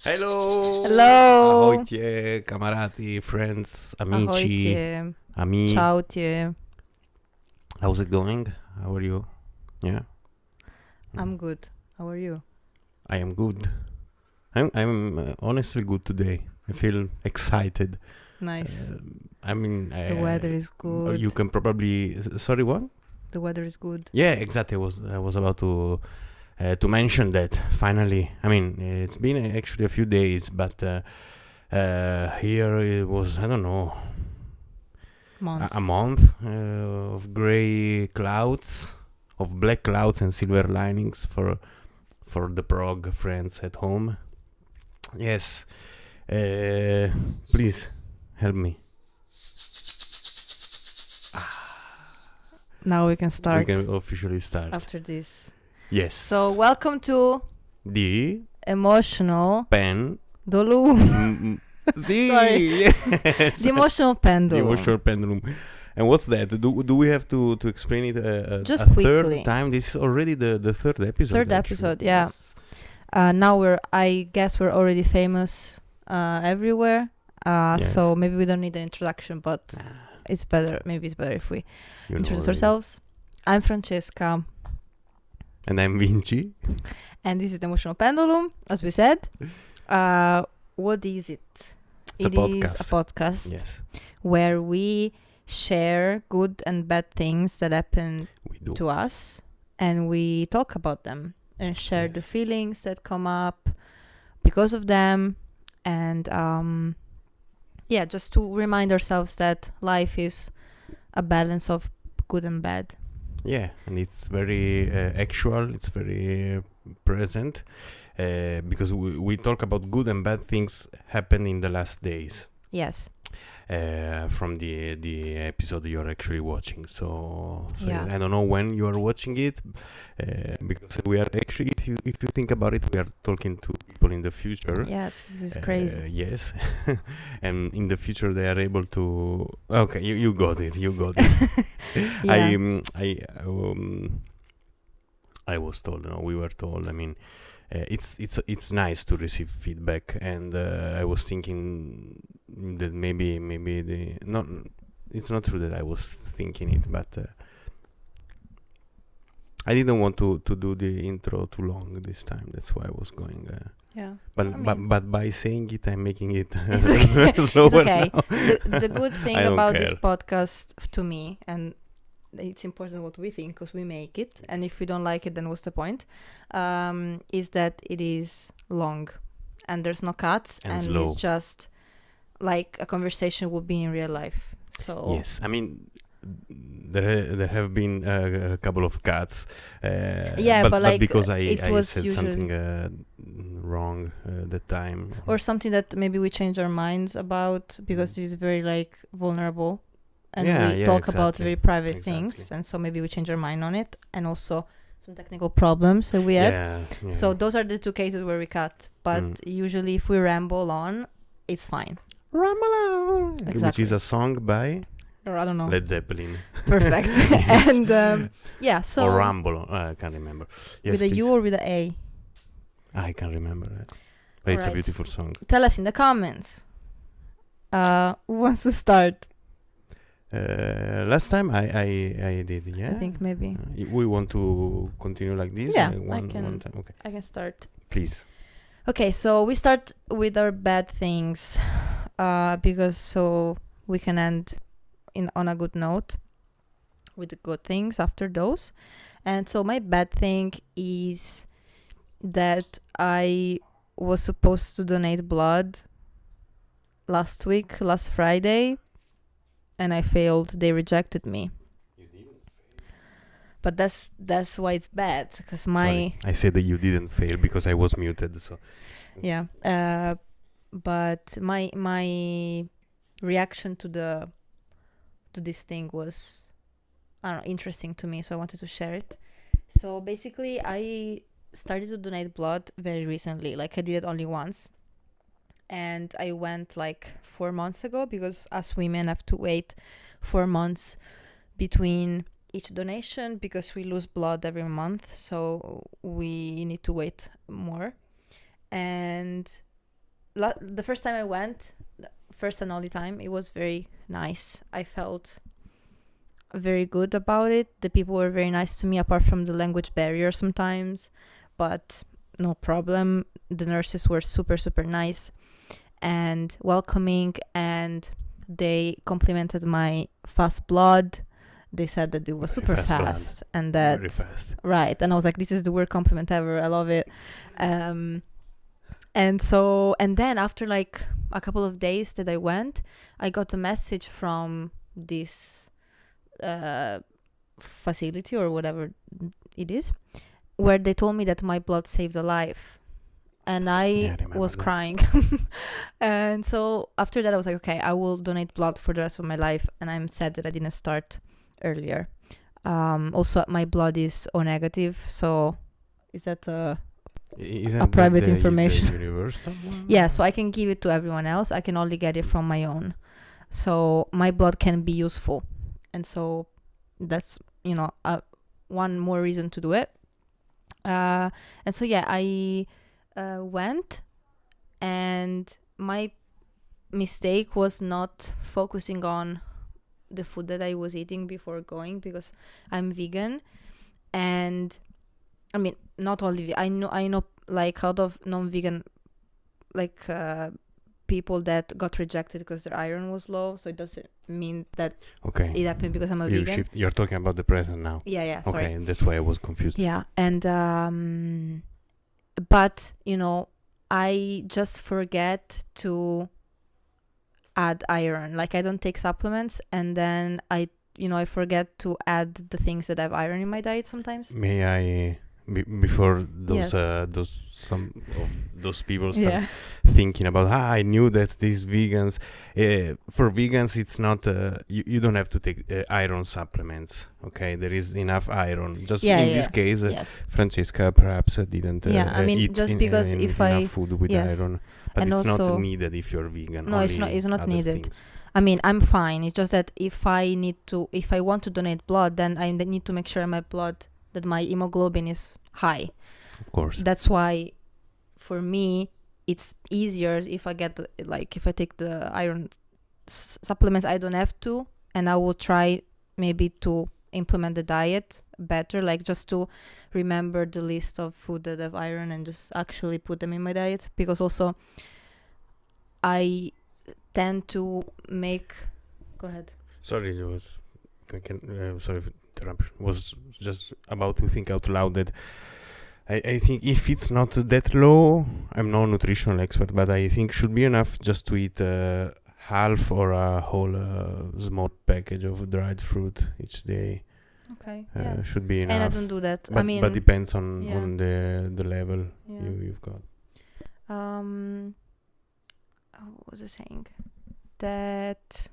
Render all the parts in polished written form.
Hello! Hello! Ahojte, kamaráti, friends, amici, Ahojte. ami. Čaute. How's it going? How are you? Yeah? I'm good. How are you? I am good. I'm honestly good today. I feel excited. Nice. The weather is good. You can probably... Sorry, what? The weather is good. Yeah, exactly. I was about to mention that finally. I mean, it's been actually a few days, but here it was, I don't know, Months. a month of gray clouds, of black clouds and silver linings for the Prague friends at home. Yes, please help me. Now we can start We can officially start. after this. Yes. So, welcome to The Emotional pen. Dolum. See, Sorry. yes. The Emotional Pendulum. The emotional pendulum. And what's that? Do we have to explain it Just a quickly. third time? This is already the third episode. Third actually. episode, yeah. Yes. Now I guess we're already famous everywhere. Yes. So maybe we don't need an introduction, but it's better. Maybe it's better if we You know introduce already. ourselves. I'm Francesca, And I'm Vinci. and this is the Emotional Pendulum, as we said. What is it? It's a It podcast. is a podcast Yes, where we share good and bad things that happen we do. to us, and we talk about them and share the Yes. feelings that come up because of them, and just to remind ourselves that life is a balance of good and bad. Yeah, and it's very actual. It's very present because we talk about good and bad things happen in the last days. Yes. From the episode you're actually watching. So Yeah. I don't know when you are watching it, because we are actually, if you think about it, we are talking to people in the future. Yes, this is crazy. Yes, and in the future they are able to. Okay, you got it. You got it. Yeah. I was told. No, we were told. I mean. It's nice to receive feedback, and I was thinking that maybe it's not true that I was thinking it, but I didn't want to do the intro too long this time. That's why I was going. Yeah. But by saying it, I'm making it It's okay. slower It's okay. now. The good thing I don't about this care. podcast to me, and it's important what we think because we make it, and if we don't like it, then what's the point? Is that it is long and there's no cuts, And and slow. it's just like a conversation would be in real life. So Yes, I mean there have been a couple of cuts. but like, because I it was said something wrong that time. or something that maybe we change our minds about because this is very like vulnerable, and we talk about exactly. very private things, Exactly. and so maybe we change our mind on it, and also some technical problems that we had. Yeah. So those are the two cases where we cut. But usually if we ramble on, it's fine. Ramble on, which Exactly. is a song by Or I don't know. Led Zeppelin. Perfect. Yes. And so or Ramble on. I can't remember. Yes, with a please. U or with a A? I can't remember that. But it's a Alright. beautiful song. Tell us in the comments. Who wants to start? Last time I did, yeah. I think maybe We want to continue like this. Yeah, one I can. one time. Okay, I can start. please. Okay, so we start with our bad things, because so we can end on a good note with the good things after those. And so my bad thing is that I was supposed to donate blood last Friday, and I failed. They rejected me. You didn't. But that's why it's bad, because Sorry, I said that you didn't fail because I was muted. So yeah. But my reaction to this thing was, I don't know, interesting to me, so I wanted to share it. So basically, I started to donate blood very recently. Like, I did it only once, and I went like 4 months ago, because us women have to wait 4 months between each donation because we lose blood every month, so we need to wait more. And the first time I went, the first and only time, it was very nice. I felt very good about it. The people were very nice to me, apart from the language barrier sometimes, but no problem. The nurses were super, super nice and welcoming, and they complimented my fast blood. They said that it was Very super fast fast, and that Very fast. right. And I was like, this is the word compliment ever. I love it. And then after like a couple of days that I went, I got a message from this facility or whatever it is, where they told me that my blood saved a life. And I was that. crying. And so after that, I was like, okay, I will donate blood for the rest of my life. And I'm sad that I didn't start earlier. Also, my blood is O negative. So is that Isn't private that information? the universal one? Yeah, so I can give it to everyone else. I can only get it from my own. So my blood can be useful. And so that's, one more reason to do it. And so, yeah, I went, and my mistake was not focusing on the food that I was eating before going, because I'm vegan. And I mean, not only I know like out of non-vegan like people that got rejected because their iron was low, so it doesn't mean that it happened because I'm a vegan. You're talking about the present now. Yeah, sorry. Okay, that's why I was confused. Yeah, and but I just forget to add iron. Like, I don't take supplements, and then I forget to add the things that have iron in my diet sometimes. May I before those Yes. some of those people start thinking about I knew that these vegans for vegans it's not you don't have to take iron supplements. Okay, there is enough iron. Just in this case, Francesca perhaps didn't eat just because if enough food with iron, but and it's also, not needed if you're vegan. No, it's not needed. Things. I mean, I'm fine. It's just that if I want to donate blood, then I need to make sure that my hemoglobin is high. Of course. That's why, for me, it's easier if I get if I take the iron supplements. I don't have to, and I will try maybe to implement the diet better, like just to remember the list of food that have iron and just actually put them in my diet. Because also, I tend to make. Go ahead. Sorry, sorry for interruption. Was just about to think out loud that I think if it's not that low, I'm no nutritional expert, but I think should be enough just to eat half or a whole small package of dried fruit each day. Okay. Should be enough. And I don't do that. But depends on the level you've got. What was I saying? That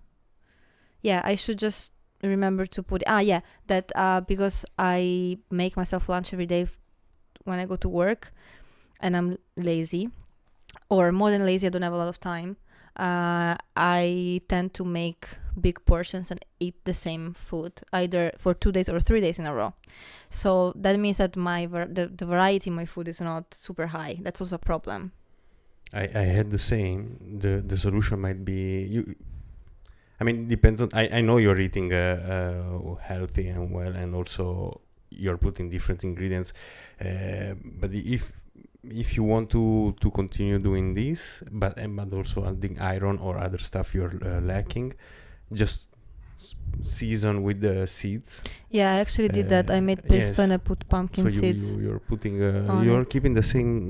I should just remember to put that because I make myself lunch every day when I go to work, and I'm lazy, or more than lazy, I don't have a lot of time. I tend to make big portions and eat the same food either for 2 days or 3 days in a row. So that means that the variety in my food is not super high. That's also a problem. I had the same. The solution might be I mean, depends on. I know you're eating healthy and well, and also you're putting different ingredients. But if you want to continue doing this, but also adding iron or other stuff you're lacking, just season with the seeds. Yeah, I actually did that. I made pesto and I put pumpkin seeds. You're putting you're keeping the same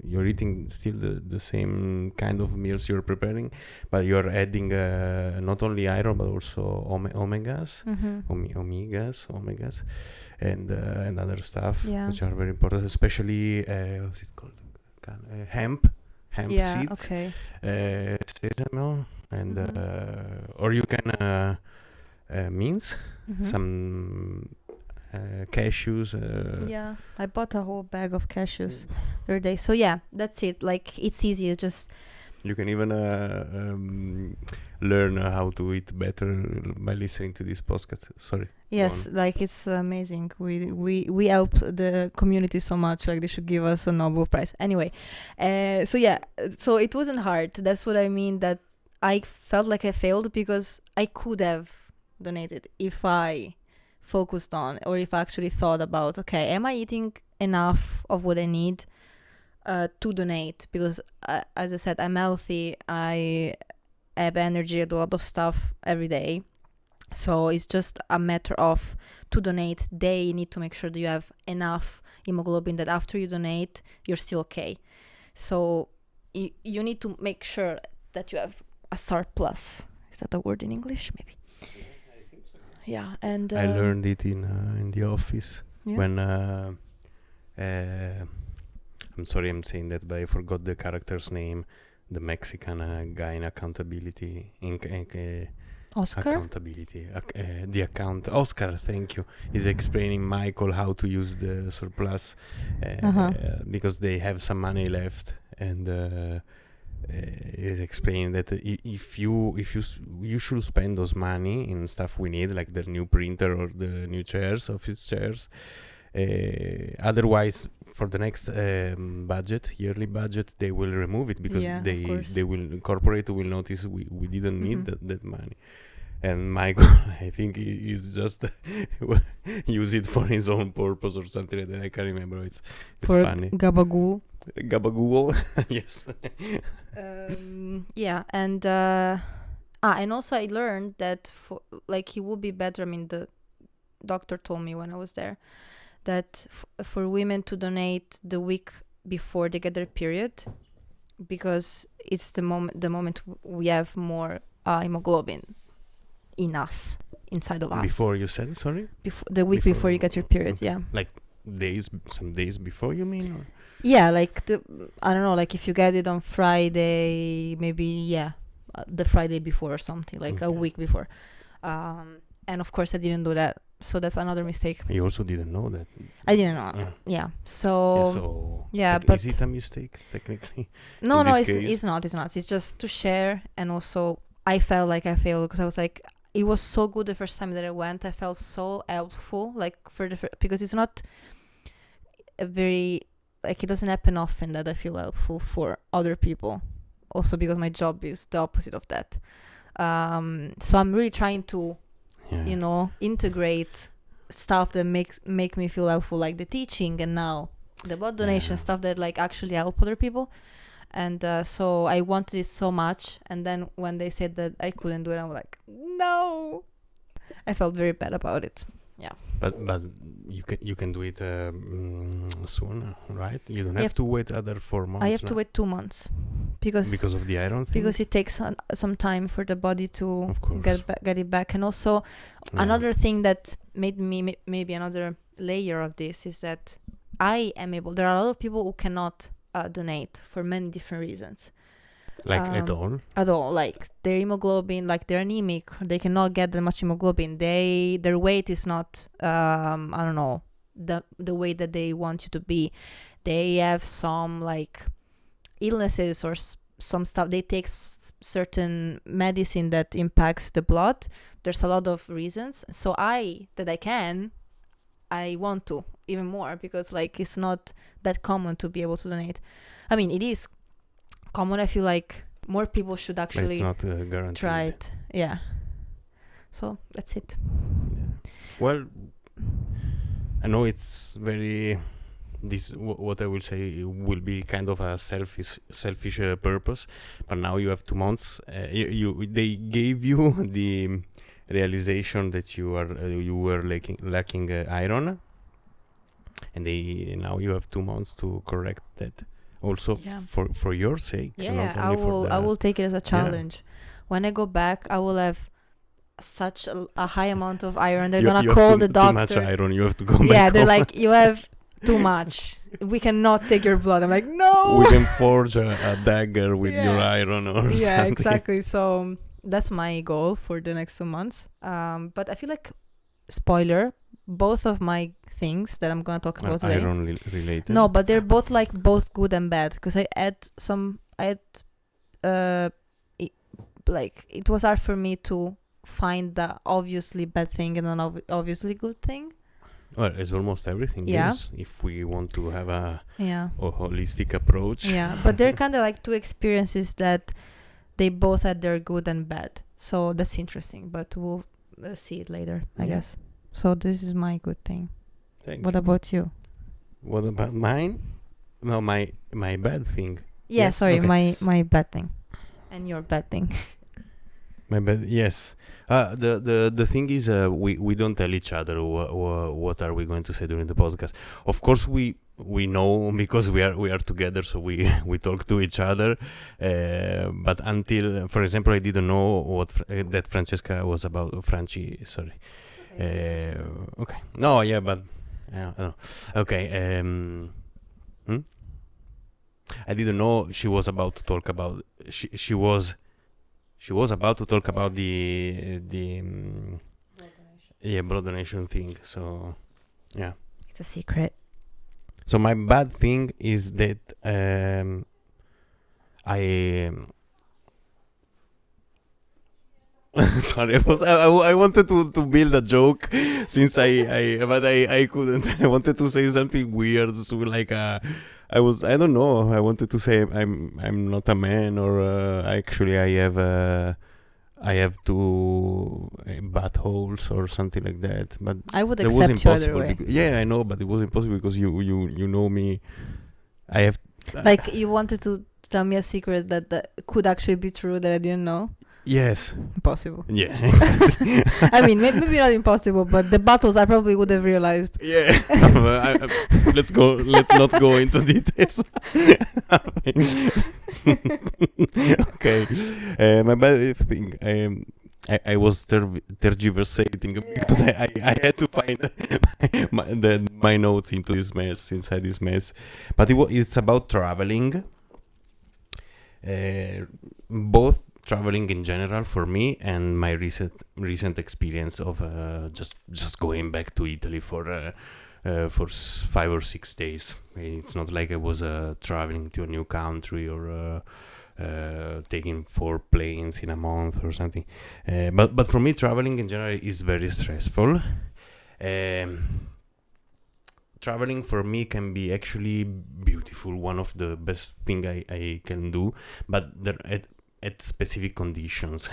you're eating still the same kind of meals you're preparing, but you're adding not only iron but also omegas, omegas and other stuff which are very important, especially what's it called, hemp seeds, sesame, and or you can mince some cashews. I bought a whole bag of cashews the other day. So that's it. Like, it's easy. Just you can even learn how to eat better by listening to this podcast. Sorry. Yes, like it's amazing. We help the community so much. Like they should give us a Nobel Prize. Anyway, so it wasn't hard. That's what I mean. That I felt like I failed because I could have donated if I focused on, or if I actually thought about, okay, am I eating enough of what I need to donate? Because as I said, I'm healthy. I have energy. I do a lot of stuff every day. So it's just a matter of, to donate, they need to make sure that you have enough hemoglobin that after you donate, you're still okay. So you need to make sure that you have a surplus. Is that a word in English? Maybe. Yeah, I think so. Yeah, and I learned it in the office when I'm sorry I'm saying that, but I forgot the character's name. The Mexican guy in accountability Oscar? Accountability. The account. Oscar, thank you. Is explaining Michael how to use the surplus because they have some money left, and is explaining that if you should spend those money in stuff we need, like the new printer or the new chairs, office chairs. Otherwise, for the next yearly budget, they will remove it because they will corporate will notice we didn't need that money. And Michael, I think he's just use it for his own purpose or something like that. I can't remember. It's for funny. Gabagool. Gabagool, yes. Yeah, and also I learned that it would be better. I mean, the doctor told me when I was there that for women to donate the week before they get their period, because it's the moment we have more hemoglobin in us, inside of us. Before you said, sorry? The week before you get your period, okay. yeah. Like some days before, you mean? Or? Yeah, I don't know, like if you get it on Friday, maybe, the Friday before or something, like a week before. And of course I didn't do that. So that's another mistake. You also didn't know that. I didn't know. Yeah. So but is it a mistake technically? No, it's not. It's just to share, and also I felt like I failed because I was like, it was so good the first time that I went. I felt so helpful, like because it's not a very, like, it doesn't happen often that I feel helpful for other people. Also because my job is the opposite of that. So I'm really trying to, integrate stuff that make me feel helpful, like the teaching and now the blood donation stuff that like actually help other people. And so I wanted it so much, and then when they said that I couldn't do it, I'm like, no. I felt very bad about it. Yeah. But you can do it soon, right? You don't have to wait other 4 months. I have to wait 2 months because of the iron thing? Because it takes some time for the body to get it back. And also another thing that made me maybe another layer of this is that I am able. There are a lot of people who cannot donate for many different reasons. Like at all, like their hemoglobin, like they're anemic, they cannot get that much hemoglobin, their weight is not I don't know, the way that they want you to be, they have some like illnesses or some stuff, they take certain medicine that impacts the blood. There's a lot of reasons. So I want to even more, because like it's not that common to be able to donate. I mean, it is common. I feel like more people should actually try it. Yeah. So that's it. Yeah. Well, I know it's very. What I will say will be kind of a selfish purpose, but now you have 2 months. They gave you the realization that you were lacking iron, and now you have 2 months to correct that. Also for your sake. Yeah, I will take it as a challenge. Yeah. When I go back, I will have such a high amount of iron. They're gonna call the doctor. Too much iron. You have to go back. Yeah, they're like, you have too much. We cannot take your blood. I'm like, no. We can forge a dagger with your iron or something. Yeah, exactly. So that's my goal for the next 2 months. But I feel like, spoiler, both of my things that I'm gonna talk about today. Iron related. No, but they're both both good and bad, because it was hard for me to find the obviously bad thing and an obviously good thing. Well, it's almost everything Yeah. is, if we want to have a Yeah. holistic approach. Yeah, but they're kind of like two experiences that they both had their good and bad. So that's interesting, but we'll see it later, I Yeah. guess. So this is my good thing. Thank What you. about you? What about mine? No, my bad thing. Yeah, Yes? sorry, Okay. my bad thing. And your bad thing. My bad. Yes. The thing is, we don't tell each other what are we going to say during the podcast. Of course, we know because we are together, so we we talk to each other. But until, for example, I didn't know what that Francesca was about. Franci, sorry. Okay. No, yeah, but I don't know. Okay. I didn't know she was about to talk about. She was about to talk about the blood donation thing. So yeah. It's a secret. So my bad thing is that I sorry, I wanted to build a joke since I couldn't. I wanted to say something weird, so like I don't know. I wanted to say I'm not a man, or actually I have two buttholes or something like that. But I would that was accept you either impossible. way. Yeah, I know, but it was impossible because you know me. I have Like you wanted to tell me a secret that could actually be true that I didn't know. yes. Impossible. Yeah. I mean, maybe not impossible, but the battles I probably would have realized. Yeah. Let's not go into details. Okay. My bad thing. I was tergiversating because I had to find my notes into this mess, inside this mess. But it's about traveling. Both traveling in general for me and my recent experience of just going back to Italy for 5 or 6 days. It's not like I was traveling to a new country or taking 4 planes in a month or something. But for me, traveling in general is very stressful. Traveling for me can be actually beautiful, one of the best thing I can do, but at specific conditions.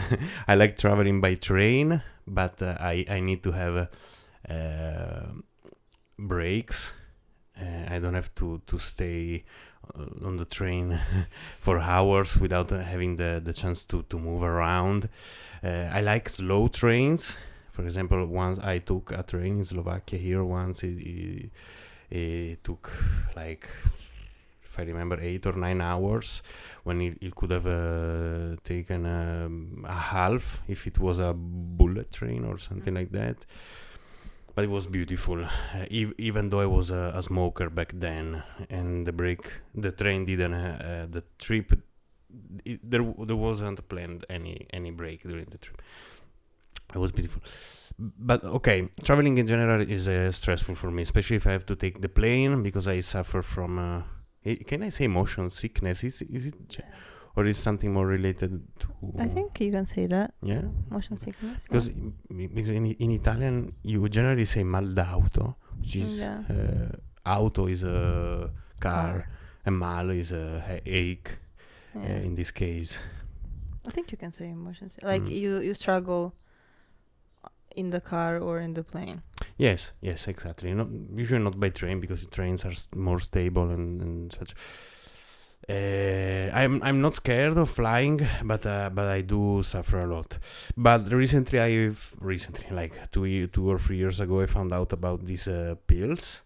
I like traveling by train, but I need to have breaks. I don't have to stay on the train for hours without having the chance to move around. I like slow trains. For example, once I took a train in Slovakia here once. It took like, if I remember, 8 or 9 hours, when it could have taken a half if it was a bullet train or something like that. But it was beautiful, even though I was a smoker back then, and the train didn't, the trip, there wasn't planned any break during the trip. It was beautiful. But okay, traveling in general is stressful for me, especially if I have to take the plane, because I suffer from, can I say motion sickness? Is it, or is something more related to? I think you can say that. Yeah. Motion sickness. Because in Italian you generally say mal d'auto, which is auto is a car, and mal is a ache. In this case, I think you can say motion sickness. Like you struggle in the car or in the plane. Yes, exactly. Usually not by train, because trains are more stable and such. I'm not scared of flying, but I do suffer a lot. But recently, like 2 or 3 years ago, I found out about these pills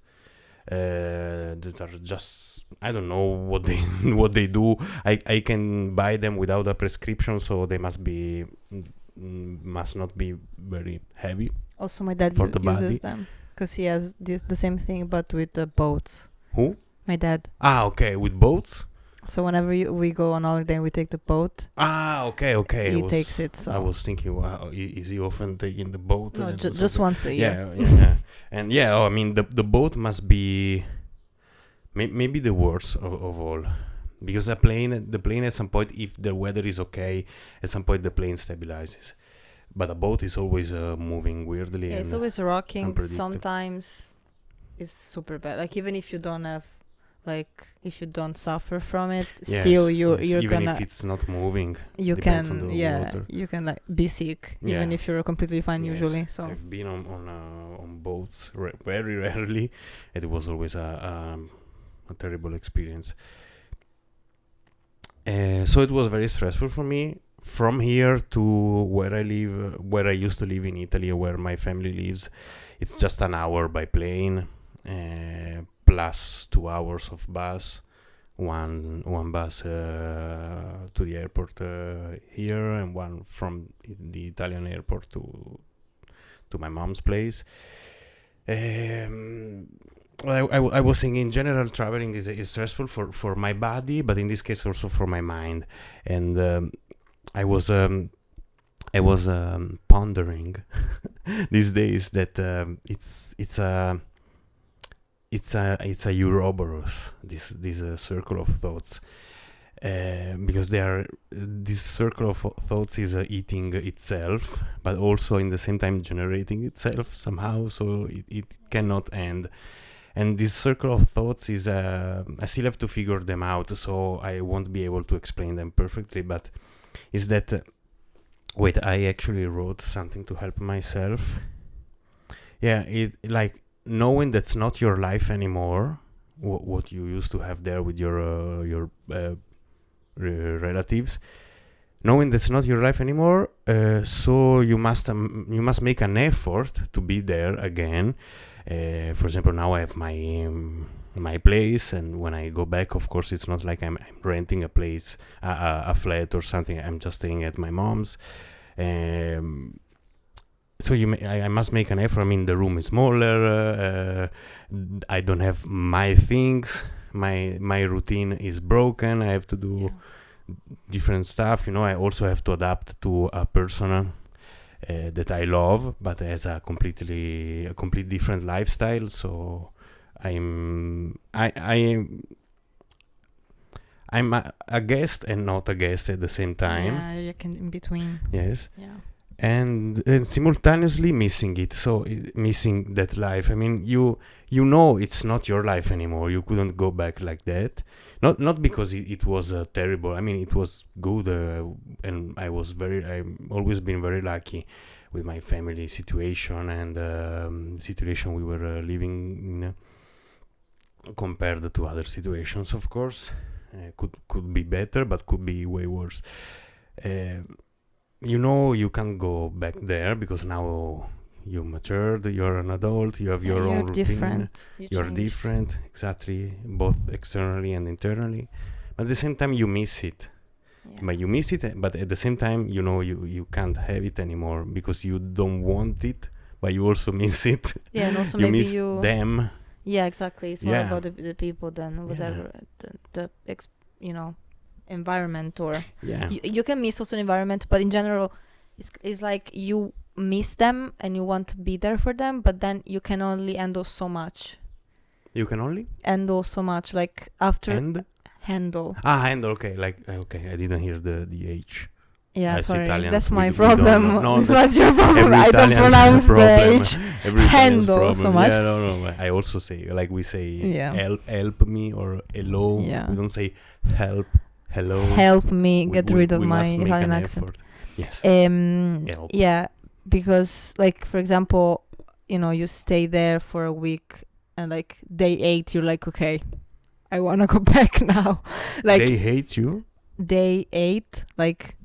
that are just, I don't know what they do. I can buy them without a prescription, so they must not be very heavy. Also, my dad uses them because he has the same thing, but with the boats. Who? My dad. Okay, with boats. So whenever we go on holiday, we take the boat. Okay. He takes it. So I was thinking, wow, is he often taking the boat? No, just once a year. Yeah. And I mean, the boat must be maybe the worst of all, because the plane at some point, if the weather is okay, at some point the plane stabilizes. but a boat is always moving weirdly Yeah, it's and always rocking. unpredictable. Sometimes it's super bad. Like even if you don't have, like if you don't suffer from it, still you're even gonna if it's not moving, you depends on can the water. you can like be sick even Yeah. if you're completely fine Yes, usually. So I've been on boats very rarely. It was always a terrible experience. So it was very stressful for me. From here to where I live, where I used to live in Italy, where my family lives, it's just an hour by plane, plus 2 hours of bus. One bus to the airport here, and one from the Italian airport to my mom's place. I was saying in general traveling is stressful for my body, but in this case also for my mind. And I was pondering these days that it's a Ouroboros, this circle of thoughts, because this circle of thoughts is eating itself, but also in the same time generating itself somehow, so it cannot end. And this circle of thoughts is I still have to figure them out, so I won't be able to explain them perfectly, but is that wait, I actually wrote something to help myself. Yeah, it like knowing that's not your life anymore, what you used to have there with your relatives, knowing that's not your life anymore, so you must make an effort to be there again. For example, now I have my place, and when I go back, of course, it's not like I'm renting a place, a flat or something. I'm just staying at my mom's. So I must make an effort. I mean, the room is smaller. I don't have my things. My routine is broken. I have to do different stuff. I also have to adapt to a person that I love, but has a complete different lifestyle. So I'm a guest and not a guest at the same time. yeah, you can in between. Yes. Yeah. And simultaneously missing it, so missing that life. I mean, you know it's not your life anymore. You couldn't go back like that. Not because it was terrible. I mean, it was good, and I've always been very lucky with my family situation and the situation we were living in, compared to other situations. Of course, could be better, but could be way worse. You can't go back there because now you matured, you're an adult, you have your own routine. Different. You're different, exactly, both externally and internally. But at the same time, you miss it. Yeah. But you miss it, but at the same time, you can't have it anymore because you don't want it, but you also miss it. Yeah, and also you maybe miss them. Yeah, exactly. It's more Yeah. about the people than whatever environment or Yeah. you can miss also an environment, but in general it's like you miss them and you want to be there for them, but then you can only handle so much. You can only Handle so much, like after handle. handle. Okay, okay, I didn't hear the H. Yeah, As sorry, Italians, that's we my don't problem. know. No, It's that's not your problem. every I don't Italian's pronounce the problem. H. Every Italian's Handle problem. so much. Yeah, no. I also say, like we say, Yeah. help me or hello. Yeah. We don't say help, hello. Help me get We rid of must my make Italian an accent. effort. Yes. Help. Yeah, because like for example, you stay there for a week and like day 8 you're like, okay, I want to go back now. Like They hate you? day 8, like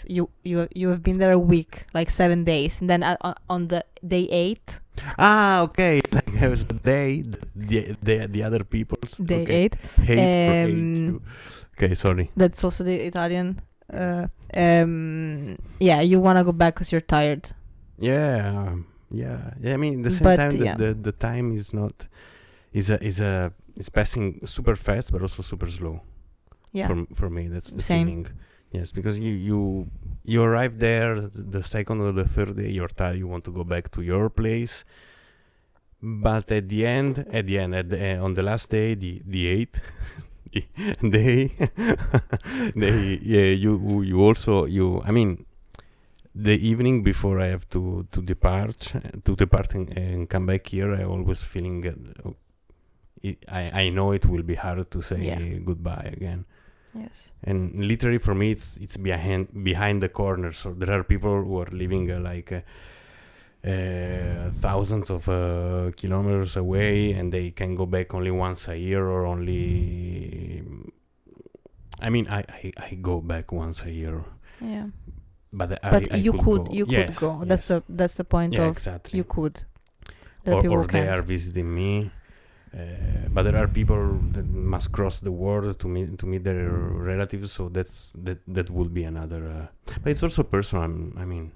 you have been there a week, like 7 days, and then on the day 8 Okay. Like I was the other people's day okay. 8 hate you. Okay, sorry. that's also the Italian yeah, you want to go back because you're tired. Yeah. I mean, at the same But, time, yeah. the time is not is passing super fast, but also super slow. Yeah. For me, that's the Same. feeling. Yes, because you arrive there the second or the third day, you're tired, you want to go back to your place. But at the end, on the last day, the 8th day, you also I mean, the evening before I have to depart and come back here, I always feeling I know it will be hard to say goodbye again. Yes. And literally for me, it's behind the corner. So there are people who are living thousands of kilometers away, and they can go back only once a year, or only. I mean, I go back once a year. Yeah. But you could yes, go. Yes. That's the point of exactly. you could. There are people or who they can't. are visiting me. But there are people that must cross the world to meet their relatives, so that would be another. But it's also personal. I mean,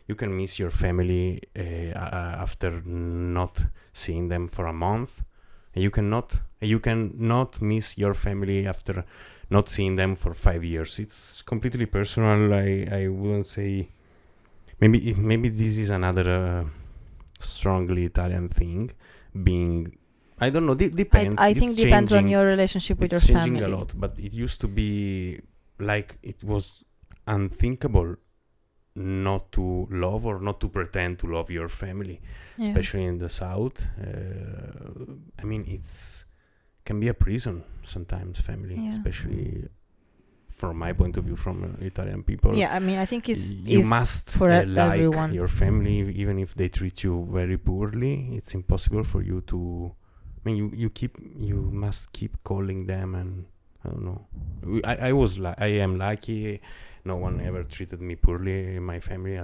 you can miss your family after not seeing them for a month. You cannot miss your family after not seeing them for 5 years. It's completely personal. I wouldn't say. Maybe this is another strongly Italian thing, being. I don't know. Depends. I think depends on your relationship with your family. It's changing a lot, but it used to be like it was unthinkable not to love or not to pretend to love your family, especially in the south. I mean, it's can be a prison sometimes. Family, especially from my point of view, from Italian people. Yeah, I mean, I think you must for like everyone. your family, even if they treat you very poorly. It's impossible for you to. I mean, you must keep calling them, and I don't know. I am lucky. No one ever treated me poorly in my family.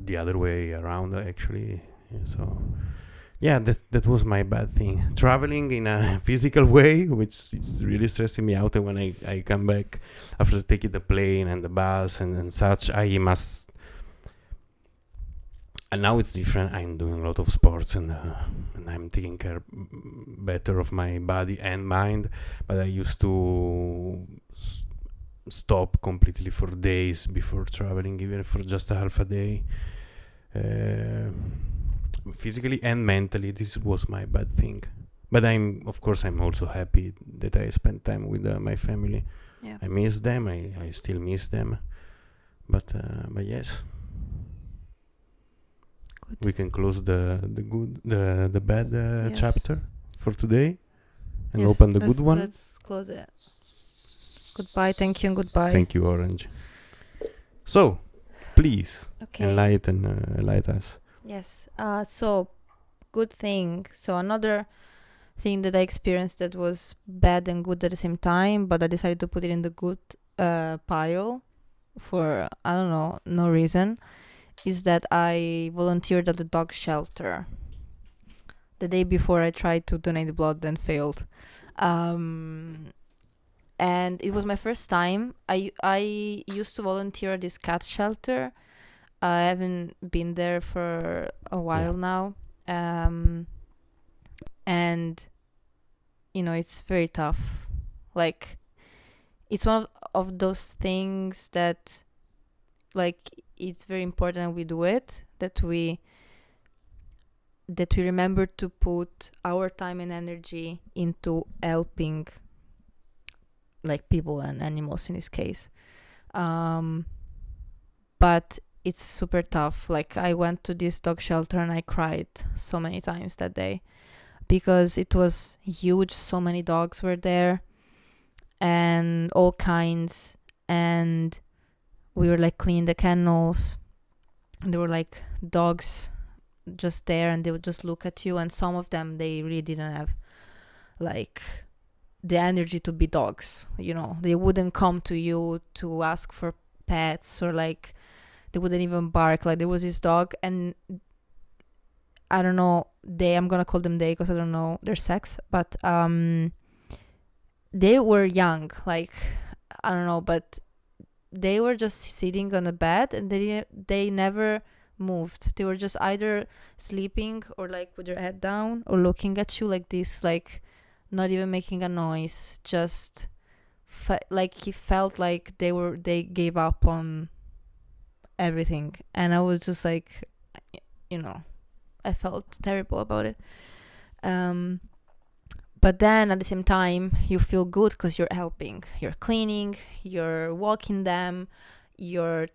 The other way around, actually. So, yeah, that was my bad thing. Traveling in a physical way, which is really stressing me out. And when I come back after taking the plane and the bus and such, I must. And now it's different. I'm doing a lot of sports and I'm taking care better of my body and mind. But I used to stop completely for days before traveling, even for just a half a day. Physically and mentally, this was my bad thing. But I'm also happy that I spent time with my family. Yeah. I miss them. I still miss them. But yes. We can close the bad chapter for today and open the good one. Let's close it. Goodbye. Thank you and goodbye. Thank you, Orange. So, please enlighten us. Yes. So, good thing. So another thing that I experienced that was bad and good at the same time, but I decided to put it in the good pile for I don't know, no reason. Is that I volunteered at the dog shelter the day before I tried to donate blood and failed. And it was my first time. I used to volunteer at this cat shelter. I haven't been there for a while now. And, it's very tough. Like, it's one of those things that, like, it's very important we do it, that we remember to put our time and energy into helping, like, people and animals in this case. But it's super tough. Like, I went to this dog shelter and I cried so many times that day because it was huge. So many dogs were there and all kinds, and we were like cleaning the kennels, and there were like dogs just there, and they would just look at you, and some of them, they really didn't have like the energy to be dogs. They wouldn't come to you to ask for pets, or like they wouldn't even bark. Like, there was this dog, and I don't know, I'm gonna call them they because I don't know their sex, but they were young, like, I don't know, but they were just sitting on the bed, and they never moved. They were just either sleeping or like with their head down or looking at you like this, like not even making a noise. Just like he felt like they gave up on everything, and I was just like, I felt terrible about it. But then at the same time, you feel good because you're helping. You're cleaning, you're walking them, you're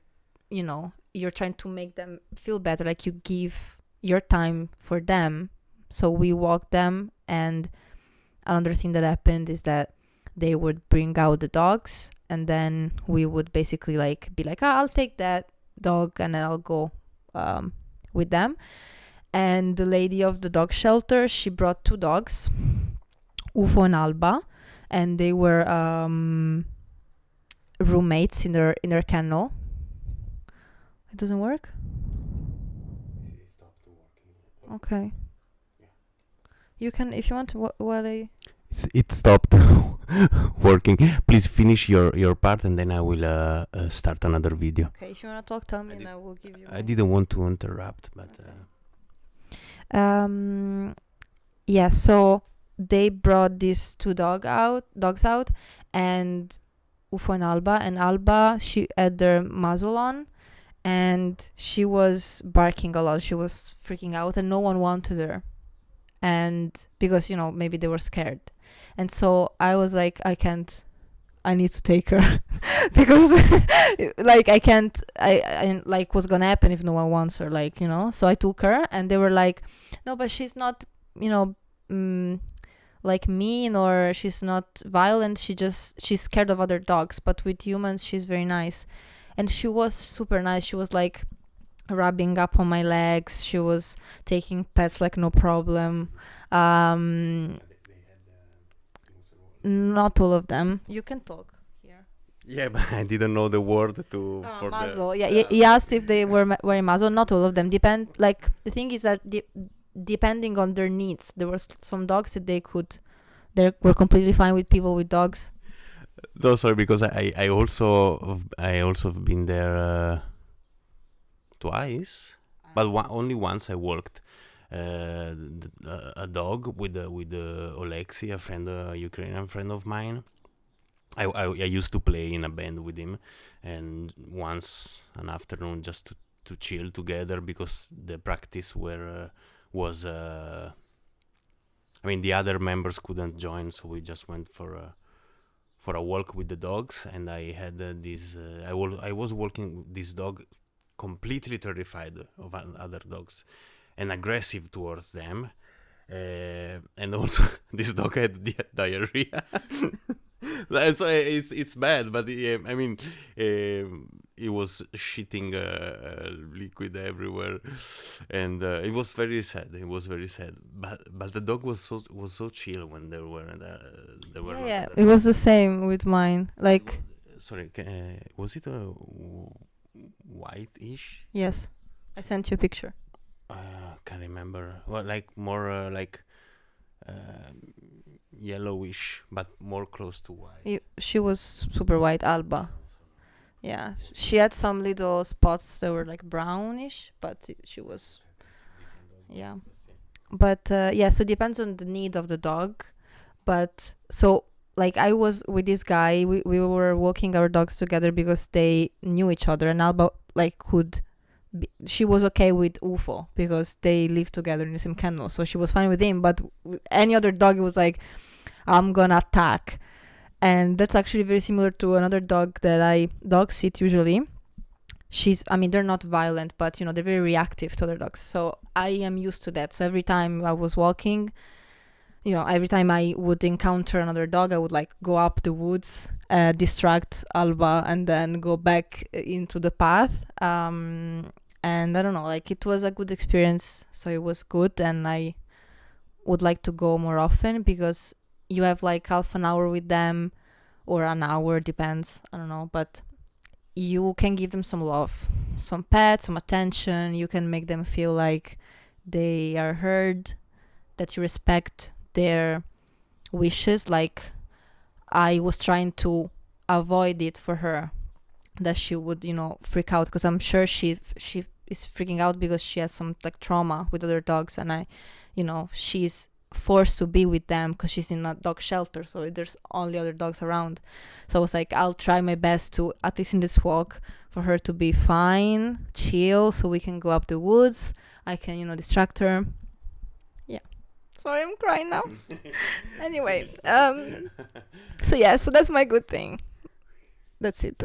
you're trying to make them feel better, like you give your time for them. So we walked them, and another thing that happened is that they would bring out the dogs, and then we would basically like be like, I'll take that dog and then I'll go with them. And the lady of the dog shelter, she brought 2 dogs, UFO and Alba, and they were roommates in their kennel. It doesn't work? It stopped working. Okay. You can, if you want to, while I... It stopped working. Please finish your part, and then I will start another video. Okay, if you want to talk, tell me and I will give you... I didn't want to interrupt, but... Yeah, so they brought these 2 dogs out, and UFO and Alba, she had their muzzle on, and she was barking a lot. She was freaking out, and no one wanted her. And because, you know, maybe they were scared. And so I was like, I need to take her because like I can't, I like what's gonna happen if no one wants her, like, you know. So I took her, and they were like, no, but she's not, you know, like mean, or she's not violent. She's scared of other dogs, but with humans she's very nice. And she was super nice. She was like rubbing up on my legs. She was taking pets like no problem. Not all of them. You can talk here. Yeah, but I didn't know the word for muzzle. He asked if they were wearing muzzle. Not all of them. Like the thing is that depending on their needs, there were some dogs that they were completely fine with people with dogs. No, sorry, because I also have been there twice, but only once I walked a dog with Oleksiy, a Ukrainian friend of mine. I used to play in a band with him, and once an afternoon just to chill together, because the practice was I mean, the other members couldn't join, so we just went for a walk with the dogs. And I had this I was walking with this dog, completely terrified of other dogs and aggressive towards them, and also this dog had diarrhea. So it's bad, but I mean, it was shitting liquid everywhere, and it was very sad. But the dog was so chill when there were Yeah, it was the same with mine. Like, sorry, was it a white-ish? Yes, I sent you a picture. Can't remember. Well, like more like yellowish, but more close to white. She was super white, Alba. Yeah, she had some little spots that were like brownish, but she was, yeah. But yeah, so it depends on the need of the dog. But so like I was with this guy, we were walking our dogs together because they knew each other, and Alba like she was okay with UFO because they live together in the same kennel, so she was fine with him. But with any other dog, it was like, I'm gonna attack. And that's actually very similar to another dog that I dog sit usually. They're not violent, but, you know, they're very reactive to other dogs. So I am used to that. So every time I was walking, you know, every time I would encounter another dog, I would like go up the woods, distract Alba, and then go back into the path. And I don't know, like it was a good experience. So it was good, and I would like to go more often because you have like half an hour with them, or an hour, depends, I don't know, but you can give them some love, some pets, some attention. You can make them feel like they are heard, that you respect their wishes. Like I was trying to avoid it for her, that she would, you know, freak out, because I'm sure she is freaking out because she has some like trauma with other dogs, and she's forced to be with them because she's in a dog shelter, so there's only other dogs around. So I was like, I'll try my best to, at least in this walk, for her to be fine, chill, so we can go up the woods. I can, distract her. Yeah, sorry, I'm crying now. Anyway, so that's my good thing. That's it.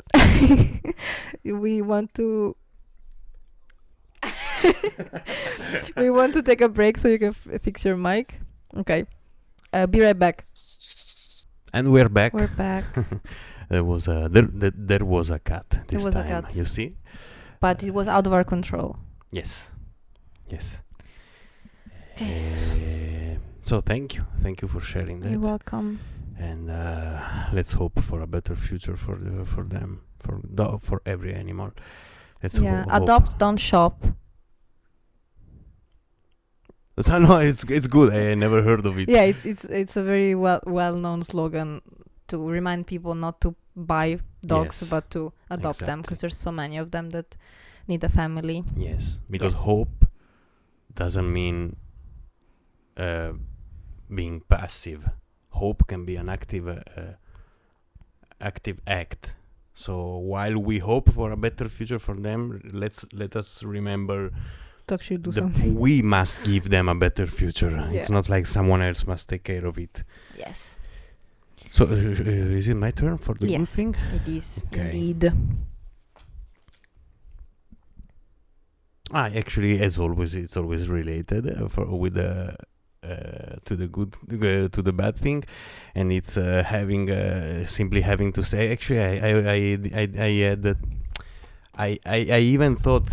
We want to We want to take a break so you can fix your mic. Okay. Be right back. And we're back. We're back. There was a cut this was a time. cut. You see? But it was out of our control. Yes. Okay. So thank you for sharing that. You're welcome. And let's hope for a better future for them, for every animal. Let's hope. Adopt, don't shop. So no, it's good. I never heard of it. Yeah, it's a very well known slogan to remind people not to buy dogs, Yes, but to adopt them, exactly. because there's so many of them that need a family. Yes, because Yes. hope doesn't mean being passive. Hope can be an active act. So while we hope for a better future for them, let us remember To actually do something. we must give them a better future. Yeah. It's not like someone else must take care of it. Yes. So is it my turn for the good Yes. thing? It is Okay. indeed. Actually, as always, it's always related to the good to the bad thing, and it's simply having to say. Actually, I even thought.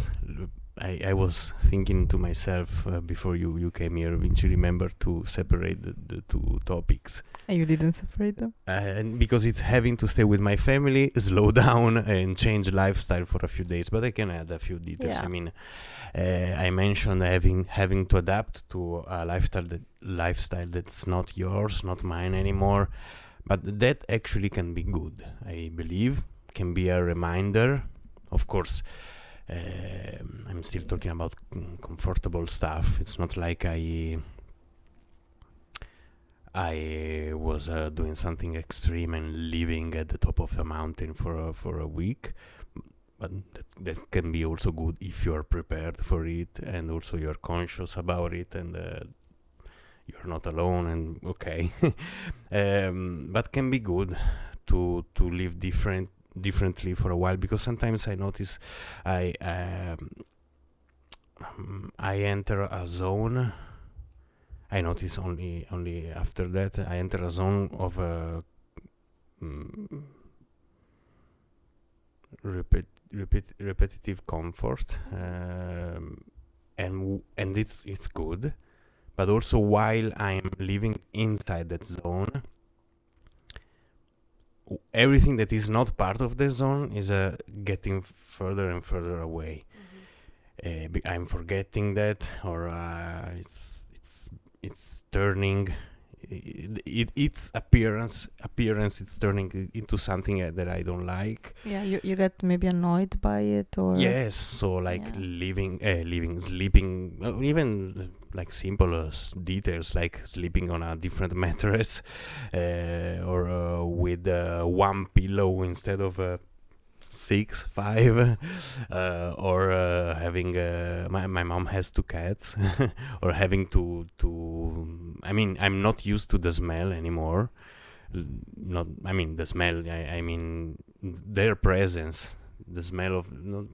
I was thinking to myself before you came here, Vinci, remember to separate the two topics. And you didn't separate them? And because it's having to stay with my family, slow down and change lifestyle for a few days. But I can add a few details. Yeah. I mean, I mentioned having to adapt to a lifestyle that's not yours, not mine anymore. But that actually can be good, I believe. Can be a reminder. Of course, I'm still talking about comfortable stuff. It's not like I was doing something extreme and living at the top of a mountain for a week, but that can be also good if you are prepared for it, and also you're conscious about it, and you're not alone. And okay, but can be good to live differently for a while, because sometimes I notice I enter a zone. I notice only after that I enter a zone of repetitive comfort, and it's good, but also while I'm living inside that zone, everything that is not part of the zone is getting further and further away. I'm forgetting that, or it's turning its appearance it's turning into something that I don't like. Yeah, you get maybe annoyed by it, or Yes, so like Yeah. sleeping, even like simple details like sleeping on a different mattress, or with one pillow instead of 6, 5, or having my mom has 2 cats, or having to I mean, I'm not used to the smell anymore. The smell, I mean their presence, the smell of not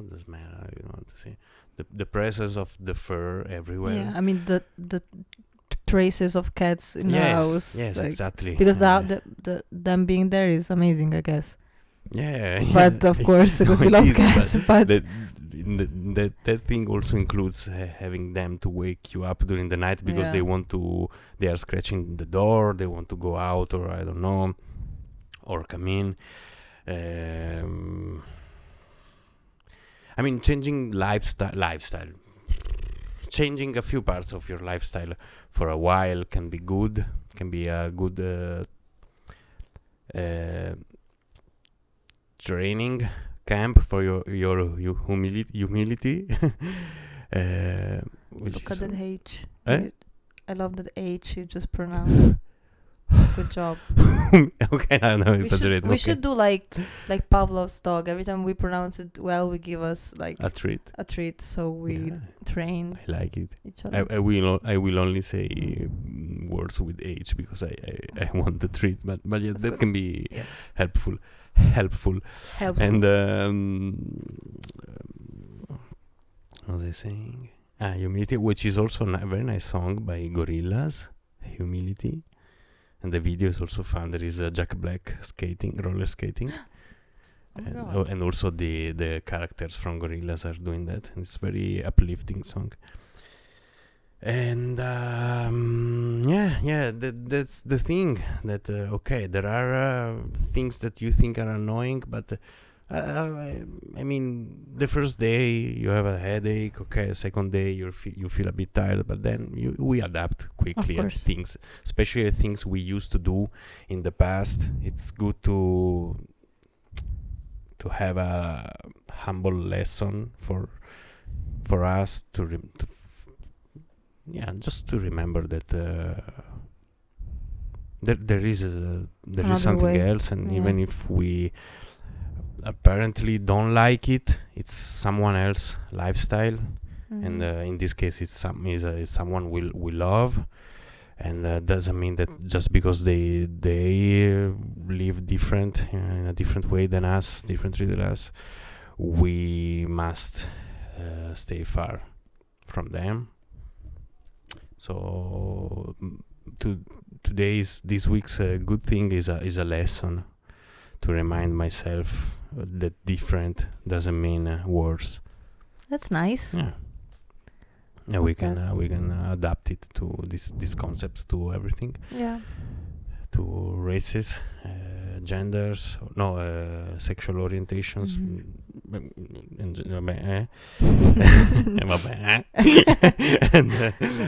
the smell, I don't know what to say, the presence of the fur everywhere. Yeah, I mean the traces of cats in the house. Yes, like, exactly. Because the them being there is amazing, I guess. Yeah, But of course, because No, we it love is, cats, but that thing also includes having them to wake you up during the night, because they are scratching the door, they want to go out, or I don't know, or come in. I mean, changing lifestyle, changing a few parts of your lifestyle for a while can be good, can be a good training camp for your humility. look at that H. Eh? I love that H you just pronounced. Good job. Okay, I know, exaggerated. We should do like Pavlov's dog. Every time we pronounce it well, we give us like a treat. So we train I like it. each other. I will only say words with H because I want the treat, but yes, That's that good. can be Yes. helpful. Helpful. And What was I saying? Humility, which is also a very nice song by Gorillaz, Humility. And the video is also fun. There is Jack Black roller skating. And also the characters from Gorillaz are doing that. And it's very uplifting song. And that's the thing. That there are things that you think are annoying, but I mean, the first day you have a headache. Okay, second day you feel a bit tired, but then we adapt quickly at things, especially things we used to do in the past. It's good to have a humble lesson for us just to remember that there is something else, and even if we apparently don't like it, it's someone else lifestyle, and in this case it's someone we love, and that doesn't mean that just because they live different in a different way than us, differently than us, we must stay far from them. So this week's good thing is a lesson to remind myself that different doesn't mean worse. That's nice. Yeah, we can adapt it to this concept to everything. Yeah. To races, genders, sexual orientations,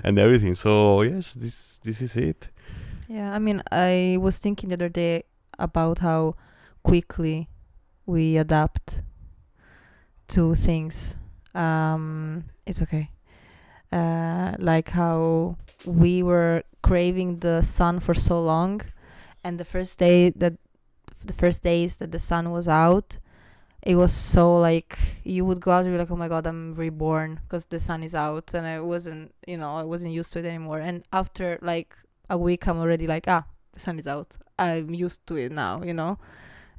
and everything. So yes, this is it. Yeah, I mean, I was thinking the other day about how quickly we adapt to things. It's okay. Like how we were craving the sun for so long, and the first days that the sun was out, it was so like you would go out and be like, oh my god, I'm reborn because the sun is out, and I wasn't used to it anymore. And after like a week, I'm already like, the sun is out. I'm used to it now,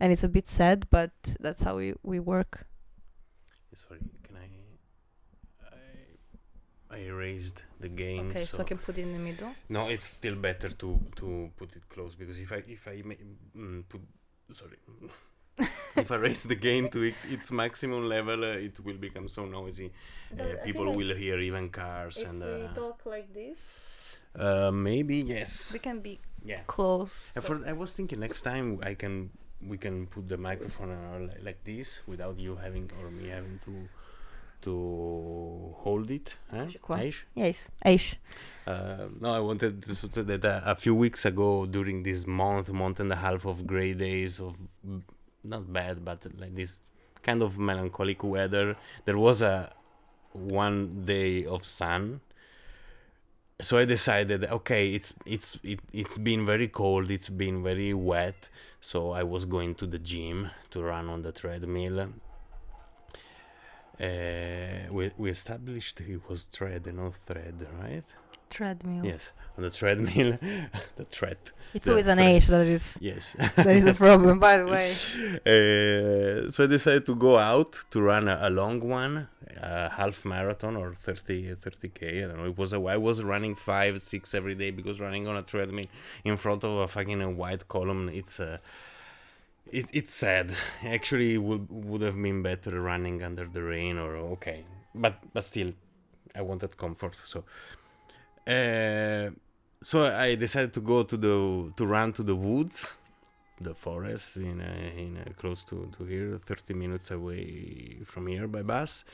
and it's a bit sad, but that's how we work. Sorry, can I erased the gain. Okay, so I can put it in the middle. No, it's still better to put it close, because if I if I raise the gain to its maximum level, it will become so noisy. People will hear even cars. If and we talk like this, maybe yes. We can be close. I was thinking next time we can put the microphone like this without you having or me having to hold it. Aish? Yes, Aish. No, I wanted to say that a few weeks ago, during this month and a half of gray days of not bad, but like this kind of melancholic weather, there was one day of sun. So I decided, okay, it's been very cold, it's been very wet, so I was going to the gym to run on the treadmill. We established it was tread and not thread, right? Treadmill. Yes, on the treadmill. The thread. It's always an age that is. Yes. That is a problem, by the way. So I decided to go out to run a long one, half marathon or 30k. I don't know. I was running 5-6 every day, because running on a treadmill in front of a fucking white column, it's sad. Actually, would have been better running under the rain but still, I wanted comfort. So I decided to go to run to the woods, the forest in close to here, 30 minutes away from here by bus.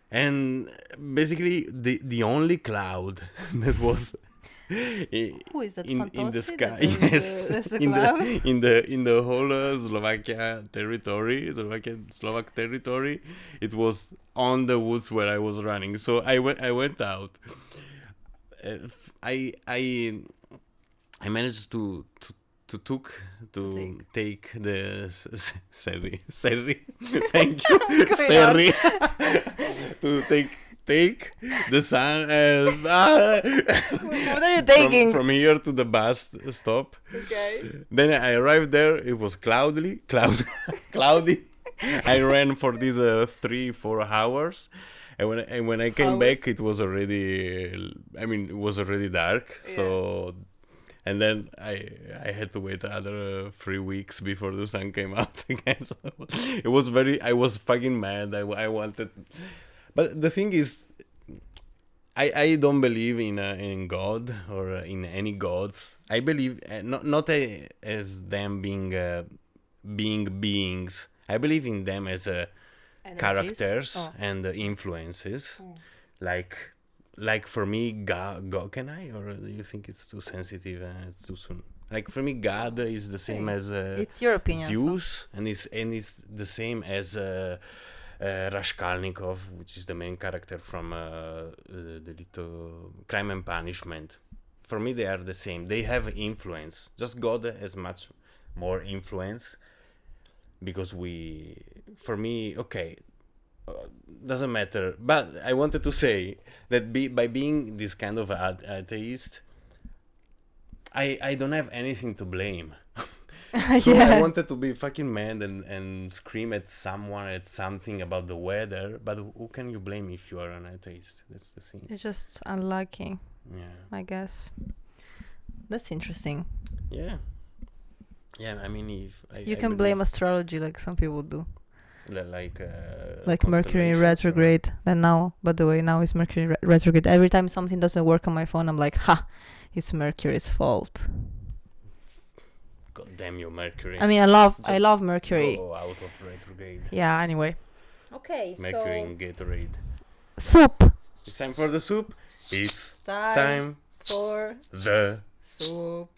And basically, the only cloud that was who is that? In the sky, yes, in the whole Slovak territory, it was on the woods where I was running. So I went out. I managed to take the Serri. Thank you, Serri. To take the sun. What are you taking? From here to the bus stop. Okay. Then I arrived there. It was cloudy. I ran for these 3-4 hours. And when I came back, it was already. I mean, it was already dark. Yeah. So, and then I had to wait another 3 weeks before the sun came out again. So it was very. I was fucking mad. I wanted, but the thing is, I don't believe in God or in any gods. I believe not as them being beings. I believe in them as characters and influences. Like for me, God. Can I, or do you think it's too sensitive and it's too soon? Like for me, God is the same as it's your opinion, Zeus, and it's the same as Raskolnikov, which is the main character from the little Crime and Punishment. For me, they are the same. They have influence. Just God has much more influence because for me, okay, doesn't matter. But I wanted to say that by being this kind of atheist, I don't have anything to blame. So I wanted to be fucking mad and scream at someone, at something about the weather, but who can you blame if you are an atheist? That's the thing. It's just unlucky, Yeah. I guess. That's interesting. Yeah. Yeah, I mean, if you can blame astrology like some people do. Like Mercury retrograde. And now, by the way, now it's Mercury retrograde. Every time something doesn't work on my phone, I'm like, it's Mercury's fault. God damn you, Mercury. I mean, I love Mercury. Go out of retrograde. Yeah, anyway. Okay, Mercury in Gatorade. Soup. It's time for the soup. It's time for the soup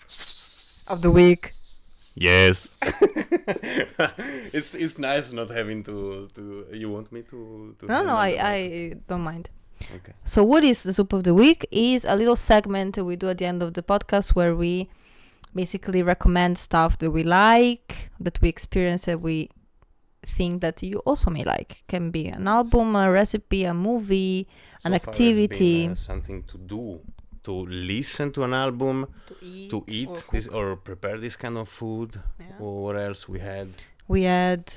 of the week. Yes. It's nice not having to you want me to No, I don't mind. Okay. So what is the soup of the week is a little segment we do at the end of the podcast where we basically recommend stuff that we like, that we experience, that we think that you also may like. Can be an album, a recipe, a movie, an activity. It's been, something to do, to listen to an album, to eat or this or prepare this kind of food. Yeah. Or what else we had? We had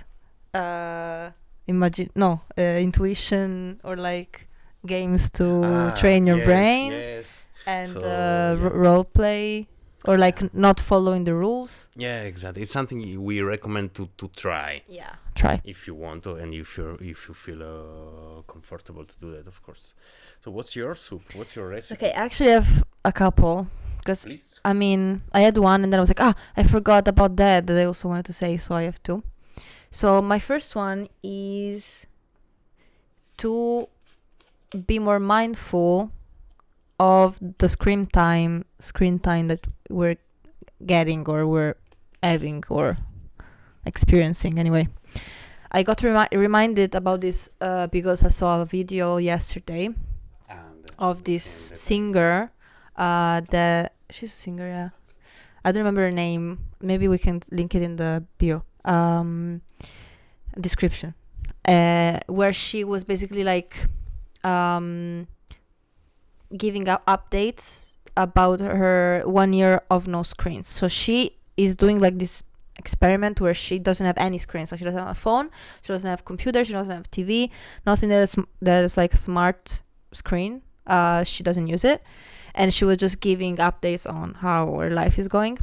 intuition or like games to train your brain. Yes. And so, role play. Or like not following the rules. Yeah, exactly. It's something we recommend to try. Yeah, try if you want to, and if you feel comfortable to do that, of course. So, what's your soup? What's your recipe? Okay, I actually have a couple because I mean I had one and then I was like, I forgot about that I also wanted to say, so I have two. So my first one is to be more mindful of the screen time that we're getting or we're having or experiencing. Anyway, I got reminded about this because I saw a video yesterday of this singer. She's a singer, yeah. I don't remember her name. Maybe we can link it in the bio description. Where she was basically like giving up updates about her 1 year of no screens. So she is doing like this experiment where she doesn't have any screens. So she doesn't have a phone, she doesn't have computer, she doesn't have TV, nothing that is like a smart screen. She doesn't use it, and she was just giving updates on how her life is going.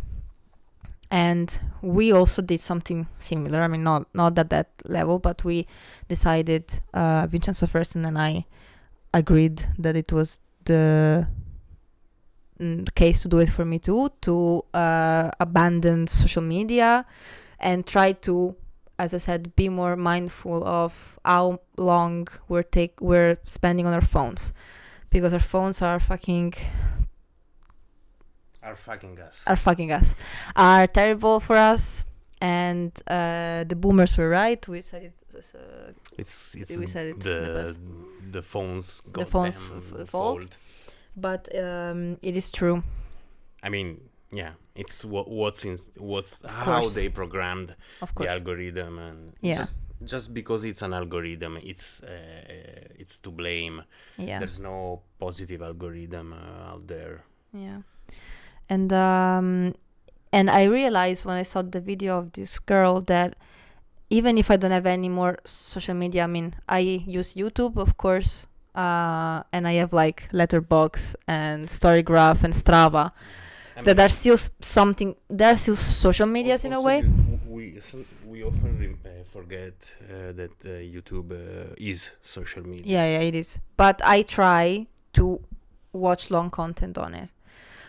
And we also did something similar. I mean, not at that level, but we decided, Vincenzo first, and then I agreed that it was the case to do it for me too, to abandon social media and try to, as I said, be more mindful of how long we're spending on our phones, because our phones are fucking us, are terrible for us. And the boomers were right. We said it. We said it. The phone's fault. But it is true. I mean, yeah, it's how they programmed the algorithm, and just because it's an algorithm, it's to blame. Yeah. There's no positive algorithm out there. Yeah. And I realized when I saw the video of this girl that even if I don't have any more social media, I mean, I use YouTube, of course, and I have like Letterboxd and Storygraph and Strava that are still something. They are still social medias in a way. We often forget that YouTube is social media. Yeah, it is. But I try to watch long content on it.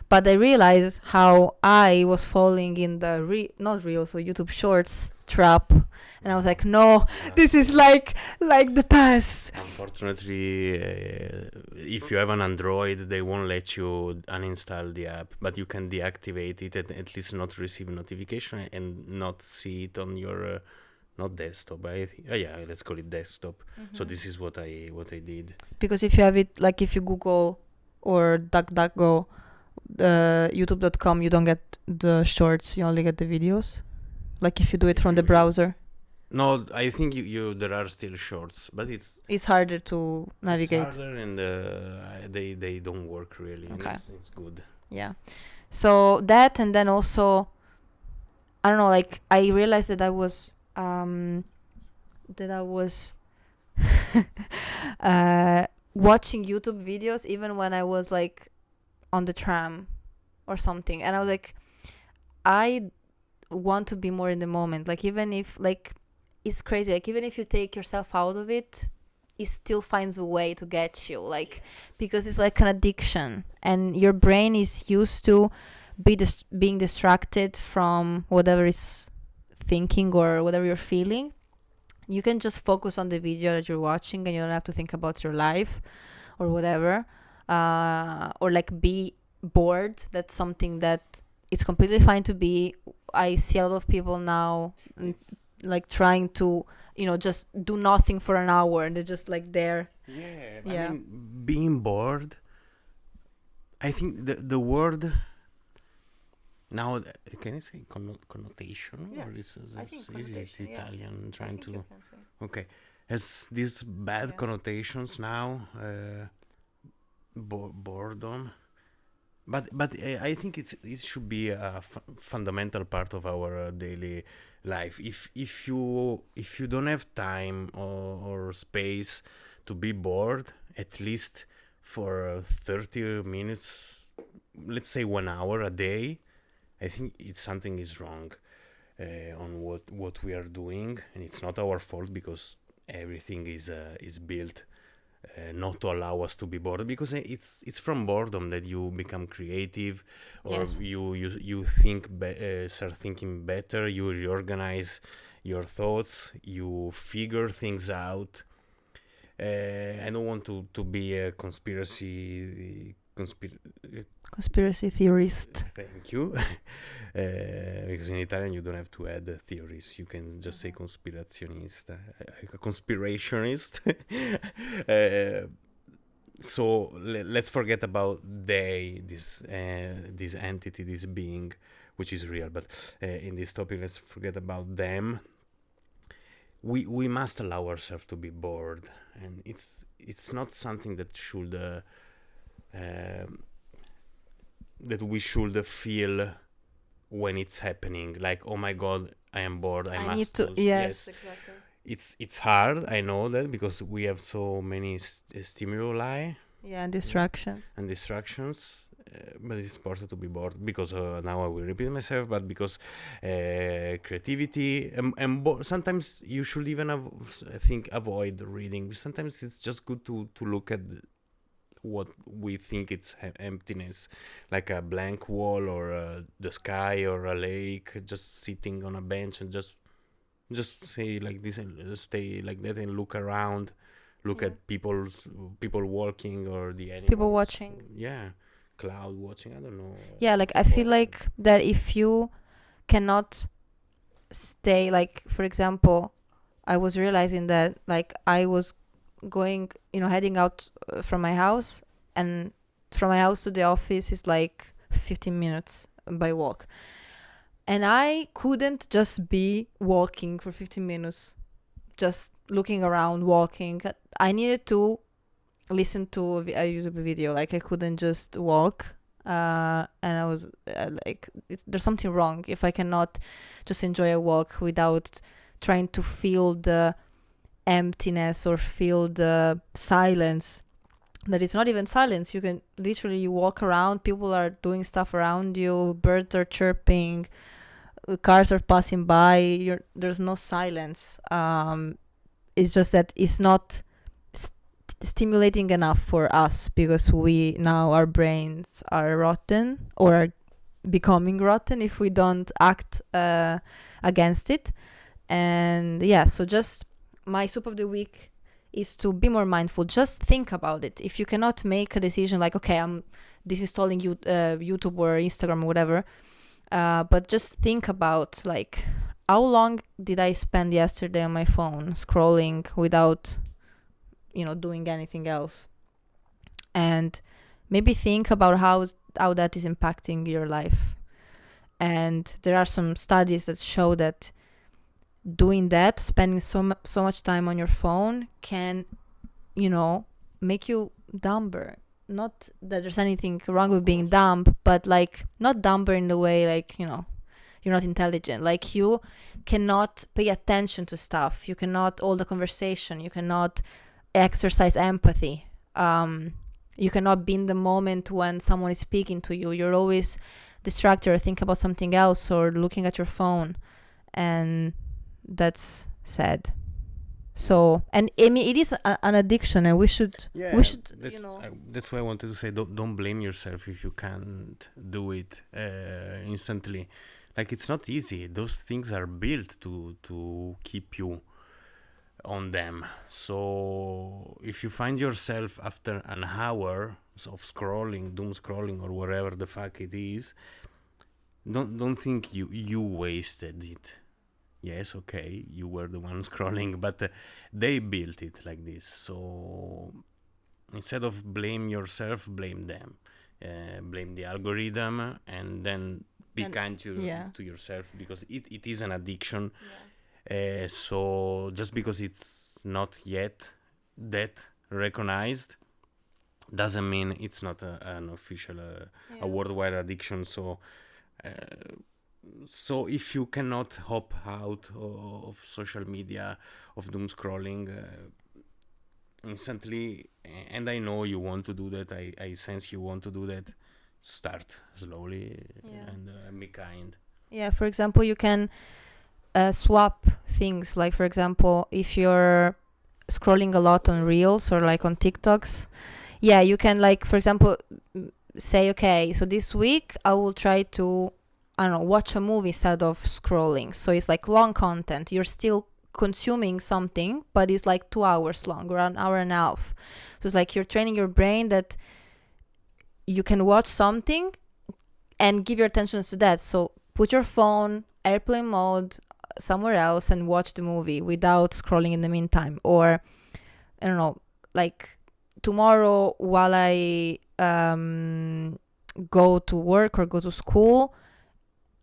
But I realized how I was falling in the not reels, so YouTube Shorts trap, and I was like, no, this is like the past. Unfortunately, if you have an Android, they won't let you uninstall the app, but you can deactivate it and at least not receive notification and not see it on your not desktop. Let's call it desktop. So this is what I did. Because if you have it, like if you Google or DuckDuckGo, youtube.com, you don't get the shorts, you only get the videos, like if you do it from the browser. No, I think you there are still shorts, but it's harder to navigate. It's harder, and they don't work really. Okay. It's good. Yeah. So that, and then also, I don't know, like I realized that I was watching YouTube videos even when I was like on the tram or something, and I was like, I want to be more in the moment, like even if like it's crazy, like even if you take yourself out of it, it still finds a way to get you, like, because it's like an addiction and your brain is used to being distracted from whatever is thinking or whatever you're feeling. You can just focus on the video that you're watching and you don't have to think about your life or whatever, or like be bored. That's something that it's completely fine to be. I see a lot of people now like trying to, just do nothing for an hour and they're just like there. Yeah. I mean, being bored, I think the word now, can I say connotation? Yeah, or is I think it Italian? Yeah. Trying to. You can say. Okay, has these bad connotations now. Boredom, but I think it should be a fundamental part of our daily life. If you don't have time or space to be bored, at least for 30 minutes, let's say 1 hour a day, I think something is wrong on what we are doing, and it's not our fault because everything is built not to allow us to be bored, because it's from boredom that you become creative, or you think start thinking better, you reorganize your thoughts, you figure things out. I don't want to be a conspiracy theorist. Thank you. Because in Italian you don't have to add theories, you can just say conspirationista. So let's forget about this entity, this being, which is real, but in this topic let's forget about them. We must allow ourselves to be bored, and it's not something that should that we should feel when it's happening, like, oh my god, I am bored, I must need to. Yes, exactly. It's hard, I know that, because we have so many stimuli and distractions, but it's important to be bored, because now I will repeat myself, but because creativity and sometimes you should even avoid reading. Sometimes it's just good to look at what we think it's emptiness, like a blank wall, or the sky, or a lake, just sitting on a bench and just stay like this and stay like that and look around, at people walking, or the animals, people watching, cloud watching, I don't know. Like I feel like that if you cannot stay, like for example, I was realizing that like I was going, heading out from my house, and from my house to the office is like 15 minutes by walk, and I couldn't just be walking for 15 minutes, just looking around, walking. I needed to listen to a YouTube video, like I couldn't just walk, and I was like, there's something wrong if I cannot just enjoy a walk without trying to feel the emptiness or feel the silence that is not even silence. You can literally, you walk around, people are doing stuff around you, birds are chirping, cars are passing by, there's no silence. It's just that it's not stimulating enough for us, because we now, our brains are rotten or are becoming rotten if we don't act against it. And yeah, so just my soup of the week is to be more mindful. Just think about it. If you cannot make a decision like, okay, I'm disinstalling YouTube or Instagram or whatever, but just think about like, how long did I spend yesterday on my phone scrolling without, doing anything else? And maybe think about how that is impacting your life. And there are some studies that show that doing that, spending so much time on your phone, can, make you dumber. Not that there's anything wrong with being dumb, but like, not dumber in the way like, you're not intelligent. Like, you cannot pay attention to stuff. You cannot hold a conversation. You cannot exercise empathy. You cannot be in the moment when someone is speaking to you. You're always distracted or think about something else or looking at your phone. And that's sad. So, and I mean, it is an addiction, and we should that's why I wanted to say, don't blame yourself if you can't do it instantly. Like, it's not easy. Those things are built to keep you on them. So if you find yourself after an hour of scrolling, doom scrolling, or whatever the fuck it is, don't think you wasted it. Yes, okay, you were the one scrolling, but they built it like this. So instead of blame yourself, blame them. Blame the algorithm, and then be kind to yourself, because it is an addiction. So just because it's not yet that recognized doesn't mean it's not an official, a worldwide addiction. So if you cannot hop out of social media, of doom scrolling instantly, and I know you want to do that, I sense you want to do that, start slowly and be kind. Yeah, for example, you can swap things. Like, for example, if you're scrolling a lot on Reels or like on TikToks, you can, like, for example, say, okay, so this week I will try to, I don't know, watch a movie instead of scrolling. So it's like long content. You're still consuming something, but it's like 2 hours long or an hour and a half. So it's like you're training your brain that you can watch something and give your attention to that. So put your phone airplane mode somewhere else and watch the movie without scrolling in the meantime. Or, I don't know, like tomorrow while I go to work or go to school,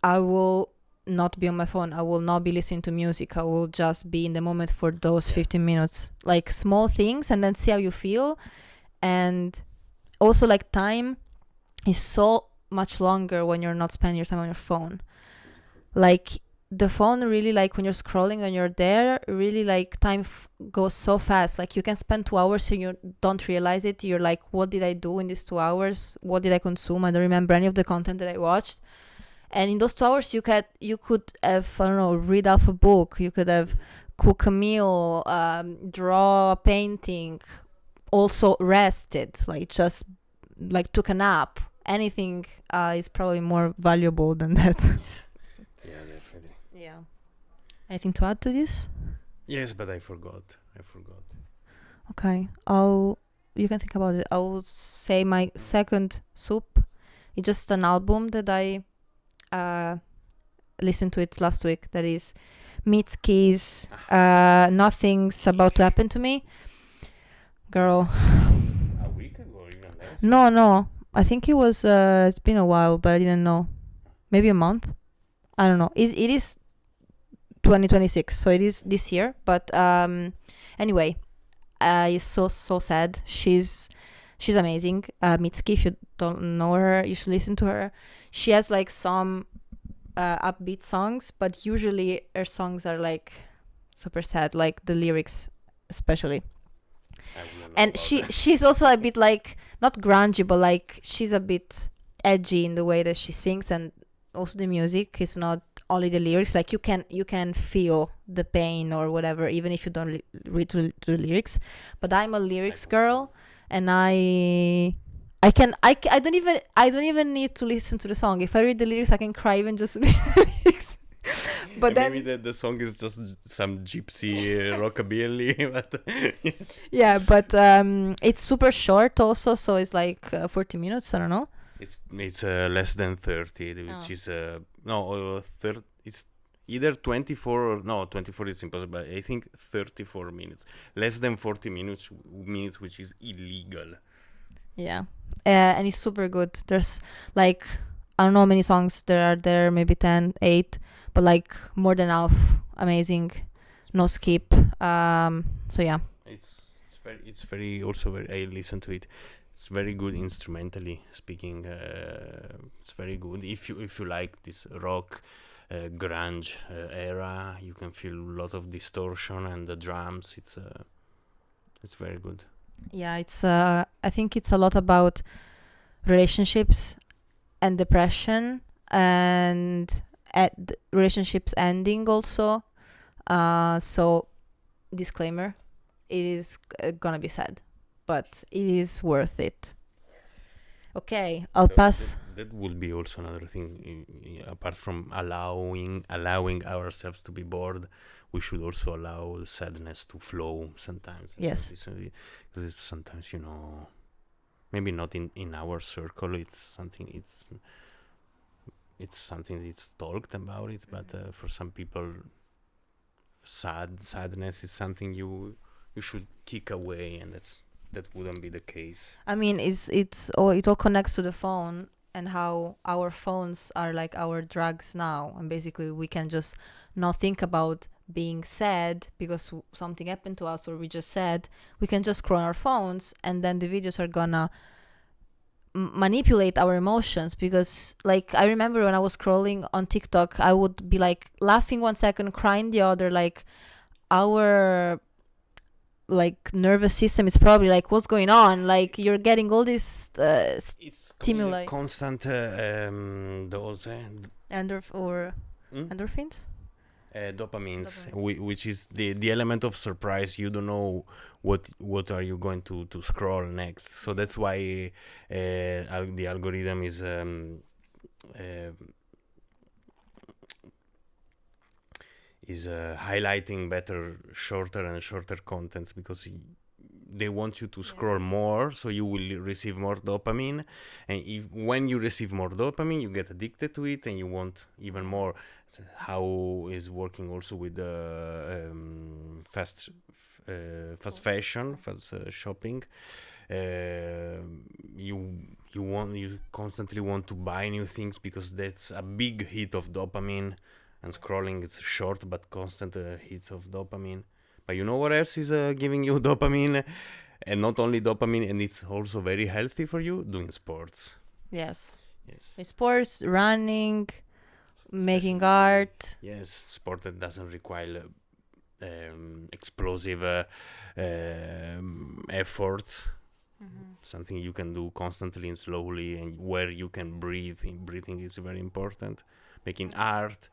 I will not be on my phone. I will not be listening to music. I will just be in the moment for those 15 minutes. Like, small things, and then see how you feel. And also, like, time is so much longer when you're not spending your time on your phone. Like, the phone really, like, when you're scrolling and you're there, really, like, time goes so fast. Like, you can spend 2 hours and you don't realize it. You're like, what did I do in these 2 hours? What did I consume? I don't remember any of the content that I watched. And in those 2 hours, you could have, I don't know, read half a book. You could have cook a meal, draw a painting, also rested, like just like took a nap. Anything is probably more valuable than that. Yeah, definitely. Yeah. Anything to add to this? Yes, but I forgot. Okay. You can think about it. I'll say my second soup. It's just an album that I listened to it last week. That is Mitski's Nothing's About to Happen to Me. Girl. A week ago, even less? No. I think it was, it's been a while, but I didn't know. Maybe a month? I don't know. It is 2026, so it is this year. But anyway, it's so sad. She's amazing. Mitski, if you don't know her, you should listen to her. She has like some upbeat songs, but usually her songs are like super sad, like the lyrics especially. I wouldn't know And about she that. she's also a bit like not grungy, but like she's a bit edgy in the way that she sings, and also the music is not only the lyrics. Like you can feel the pain or whatever, even if you don't read to the lyrics. But I'm a lyrics girl, and I don't even need to listen to the song. If I read the lyrics, I can cry even just read the lyrics. But And then maybe the song is just some gypsy rockabilly, but yeah, but it's super short also, so it's like 40 minutes. I don't know. it's less than 30, which Oh. is it's either 24 or no 24 is impossible. I think 34 minutes, less than 40 minutes, which is illegal. Yeah, and it's super good. There's like I don't know how many songs there are there, maybe 10, 8, but like more than half amazing, no skip. So yeah, It's very also very. I listen to it. It's very good instrumentally speaking. It's very good. If you like this rock, grunge era, you can feel a lot of distortion and the drums. It's very good. yeah. It's I think it's a lot about relationships and depression and relationships ending also. So disclaimer, it is gonna be sad, but it is worth it. Okay, I'll pass. That would be also another thing. Apart from allowing ourselves to be bored, we should also allow sadness to flow sometimes. Yes. Because it's sometimes maybe not in our circle. It's something that's talked about it, but for some people, sadness is something you should kick away, and that wouldn't be the case. I mean, it all connects to the phone and how our phones are like our drugs now, and basically we can just not think about being sad because something happened to us or we just said. We can just scroll on our phones, and then the videos are gonna manipulate our emotions. Because like I remember when I was scrolling on TikTok, I would be like laughing one second, crying the other. Like our like nervous system is probably like, what's going on? Like you're getting all this It's stimuli, constant those endorphins. dopamines, Dopamines. which is the element of surprise. You don't know what are you going to scroll next, so that's why the algorithm is highlighting better shorter and shorter contents, because they want you to scroll more, so you will receive more dopamine, and when you receive more dopamine, you get addicted to it and you want even more. How is working also with the fast fashion, fast shopping. You constantly want to buy new things because that's a big hit of dopamine, and scrolling is short but constant hits of dopamine. But you know what else is giving you dopamine, and not only dopamine, and it's also very healthy for you? Doing sports. Yes. Yes. Sports, running, making Especially- art. Yes, sport that doesn't require explosive efforts. Something you can do constantly and slowly, and where you can breathe. Breathing is very important. Making art,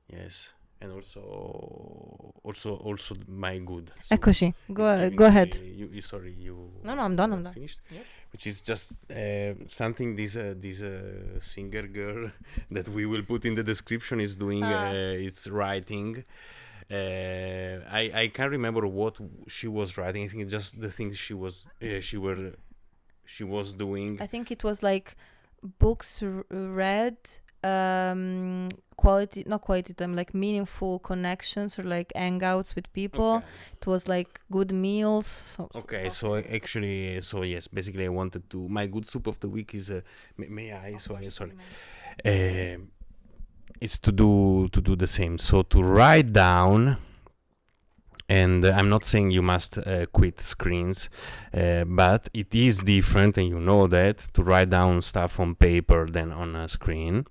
yes, and also my good. So Eccoci. it's Go giving go me- ahead. You sorry you. No, I'm done. you I'm have done. Finished. Yes. Which is just something this singer girl that we will put in the description is doing. It's writing. I can't remember what she was writing. I think just the things she was doing. I think it was like books read, quality, not quality time, like meaningful connections or like hangouts with people. Okay. It was like good meals. Okay, so actually, yes, basically, I wanted to. My good soup of the week is. May I? So I sorry. It's to do the same. So to write down, and I'm not saying you must quit screens, but it is different, and you know that, to write down stuff on paper than on a screen.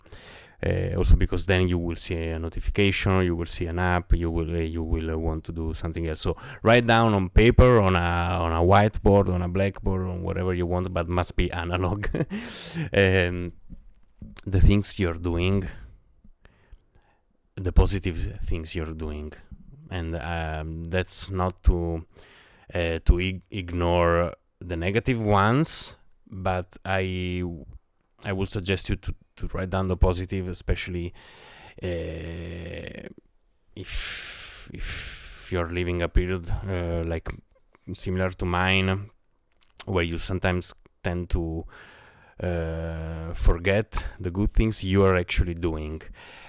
Also because then you will see a notification, you will see an app, you will want to do something else. So write down on paper, on a whiteboard, on a blackboard, on whatever you want, but must be analog. The things you're doing, the positive things you're doing, and that's not to ignore the negative ones, but I would suggest you to write down the positive, especially if you're living a period like similar to mine, where you sometimes tend to forget the good things you are actually doing,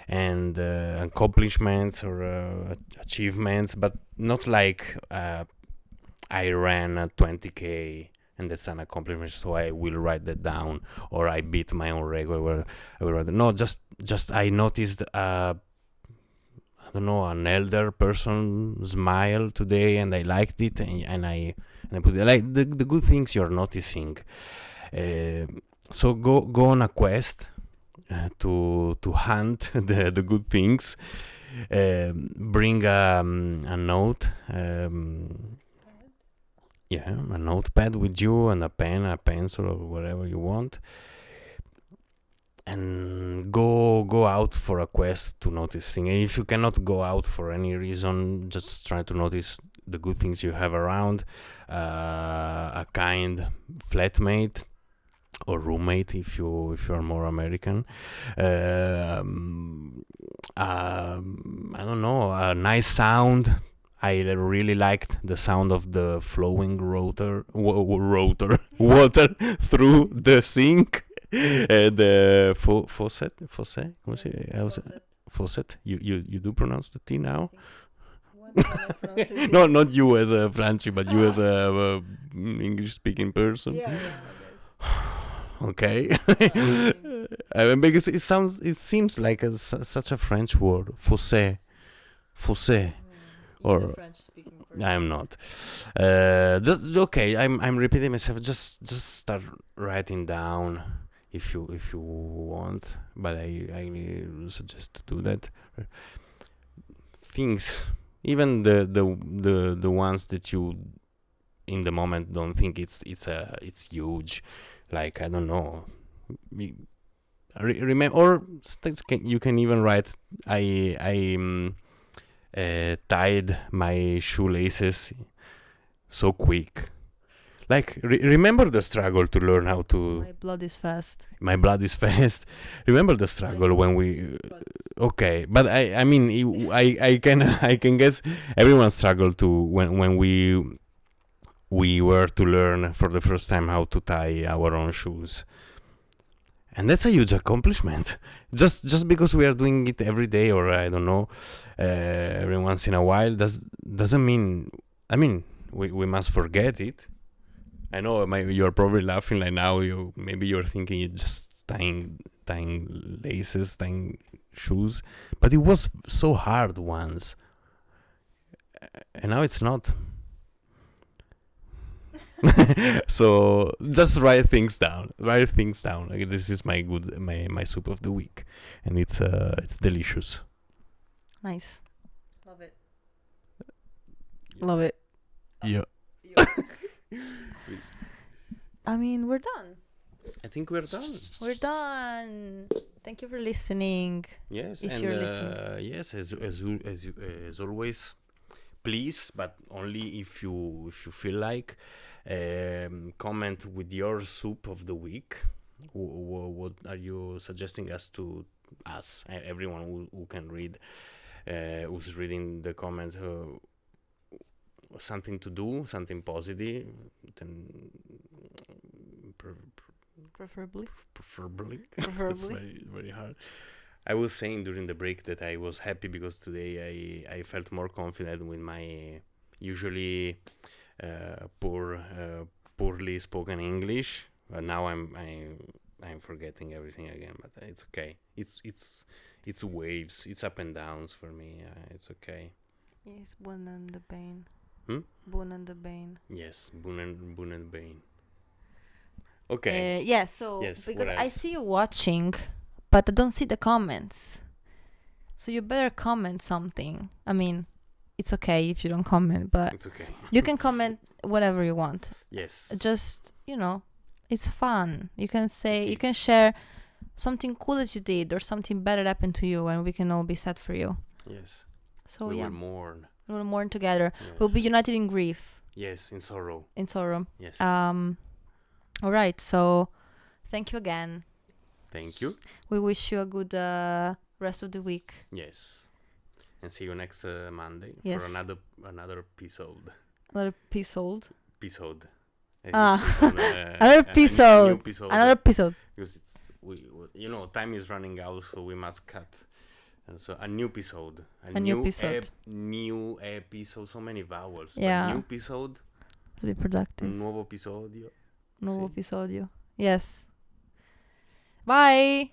and accomplishments or achievements, but not like I ran 20k and that's an accomplishment, so I will write that down, or I beat my own record. I will write. No, just I noticed I don't know, an elder person smile today, and I liked it, and I put it, like the good things you're noticing. So go on a quest to hunt the good things. Bring a note. A notepad with you, and a pen, a pencil, or whatever you want, and go out for a quest to notice things. And if you cannot go out for any reason, just try to notice the good things you have around. A kind flatmate or roommate, if you are more American. I don't know, a nice sound. I really liked the sound of the flowing water through the sink. The faucet. Faucet. You do pronounce the T now? No, not you as a Frenchy, but you as a English-speaking person. Yeah. Okay. Because it seems like such a French word. Faucet. Or I'm not. Just okay. I'm repeating myself. Just start writing down if you want. But I really suggest to do that. Things, even the ones that you in the moment don't think it's huge. Like, I don't know. Remember, or you can even write, I tied my shoelaces so quick. Like, remember the struggle to learn how to. My blood is fast. Remember the struggle when we. Okay, but I mean, I can guess everyone struggled to when we were to learn for the first time how to tie our own shoes. And that's a huge accomplishment. Just because we are doing it every day, or I don't know, every once in a while, doesn't mean. I mean, we must forget it. I know you're probably laughing like now. Maybe you're thinking you're just tying laces, tying shoes, but it was so hard once, and now it's not. So just write things down. Like, this is my soup of the week, and it's delicious. Nice. Love it. Yeah. Please. I mean, we're done. I think we're done. Thank you for listening. Yes, if you're listening. Yes, as always, please, but only if you feel like. Comment with your soup of the week. What are you suggesting us, everyone who can read, who's reading the comment, something to do, something positive, preferably. It's very, very hard. I was saying during the break that I was happy because today I felt more confident with my usually poorly spoken English, but now I'm forgetting everything again. But it's okay. It's waves. It's up and downs for me. It's okay. Yes, Boon and the Bane. Boon and the Bane. Yes, Boon and Bane. Okay. So yes, because I see you watching but I don't see the comments. So you better comment something. I mean, it's okay if you don't comment, but It's okay. you can comment whatever you want. Yes. Just, it's fun. You can say, you can It's- share something cool that you did or something bad that happened to you, and we can all be sad for you. Yes. So We yeah, will mourn. we'll mourn together. Yes. We'll be united in grief, Yes, in sorrow. in sorrow. Yes. All right. So thank you again. Thank you. We wish you a good rest of the week. Yes. And see you next Monday Yes. for another episode. Another episode. Episode. Another episode. New episode. Another episode. Because it's time is running out, so we must cut. And so a new episode. A new episode. New episode. So many vowels. Yeah. But new episode. To be productive. Nuovo episodio. Nuovo Sì. episodio. Yes. Bye.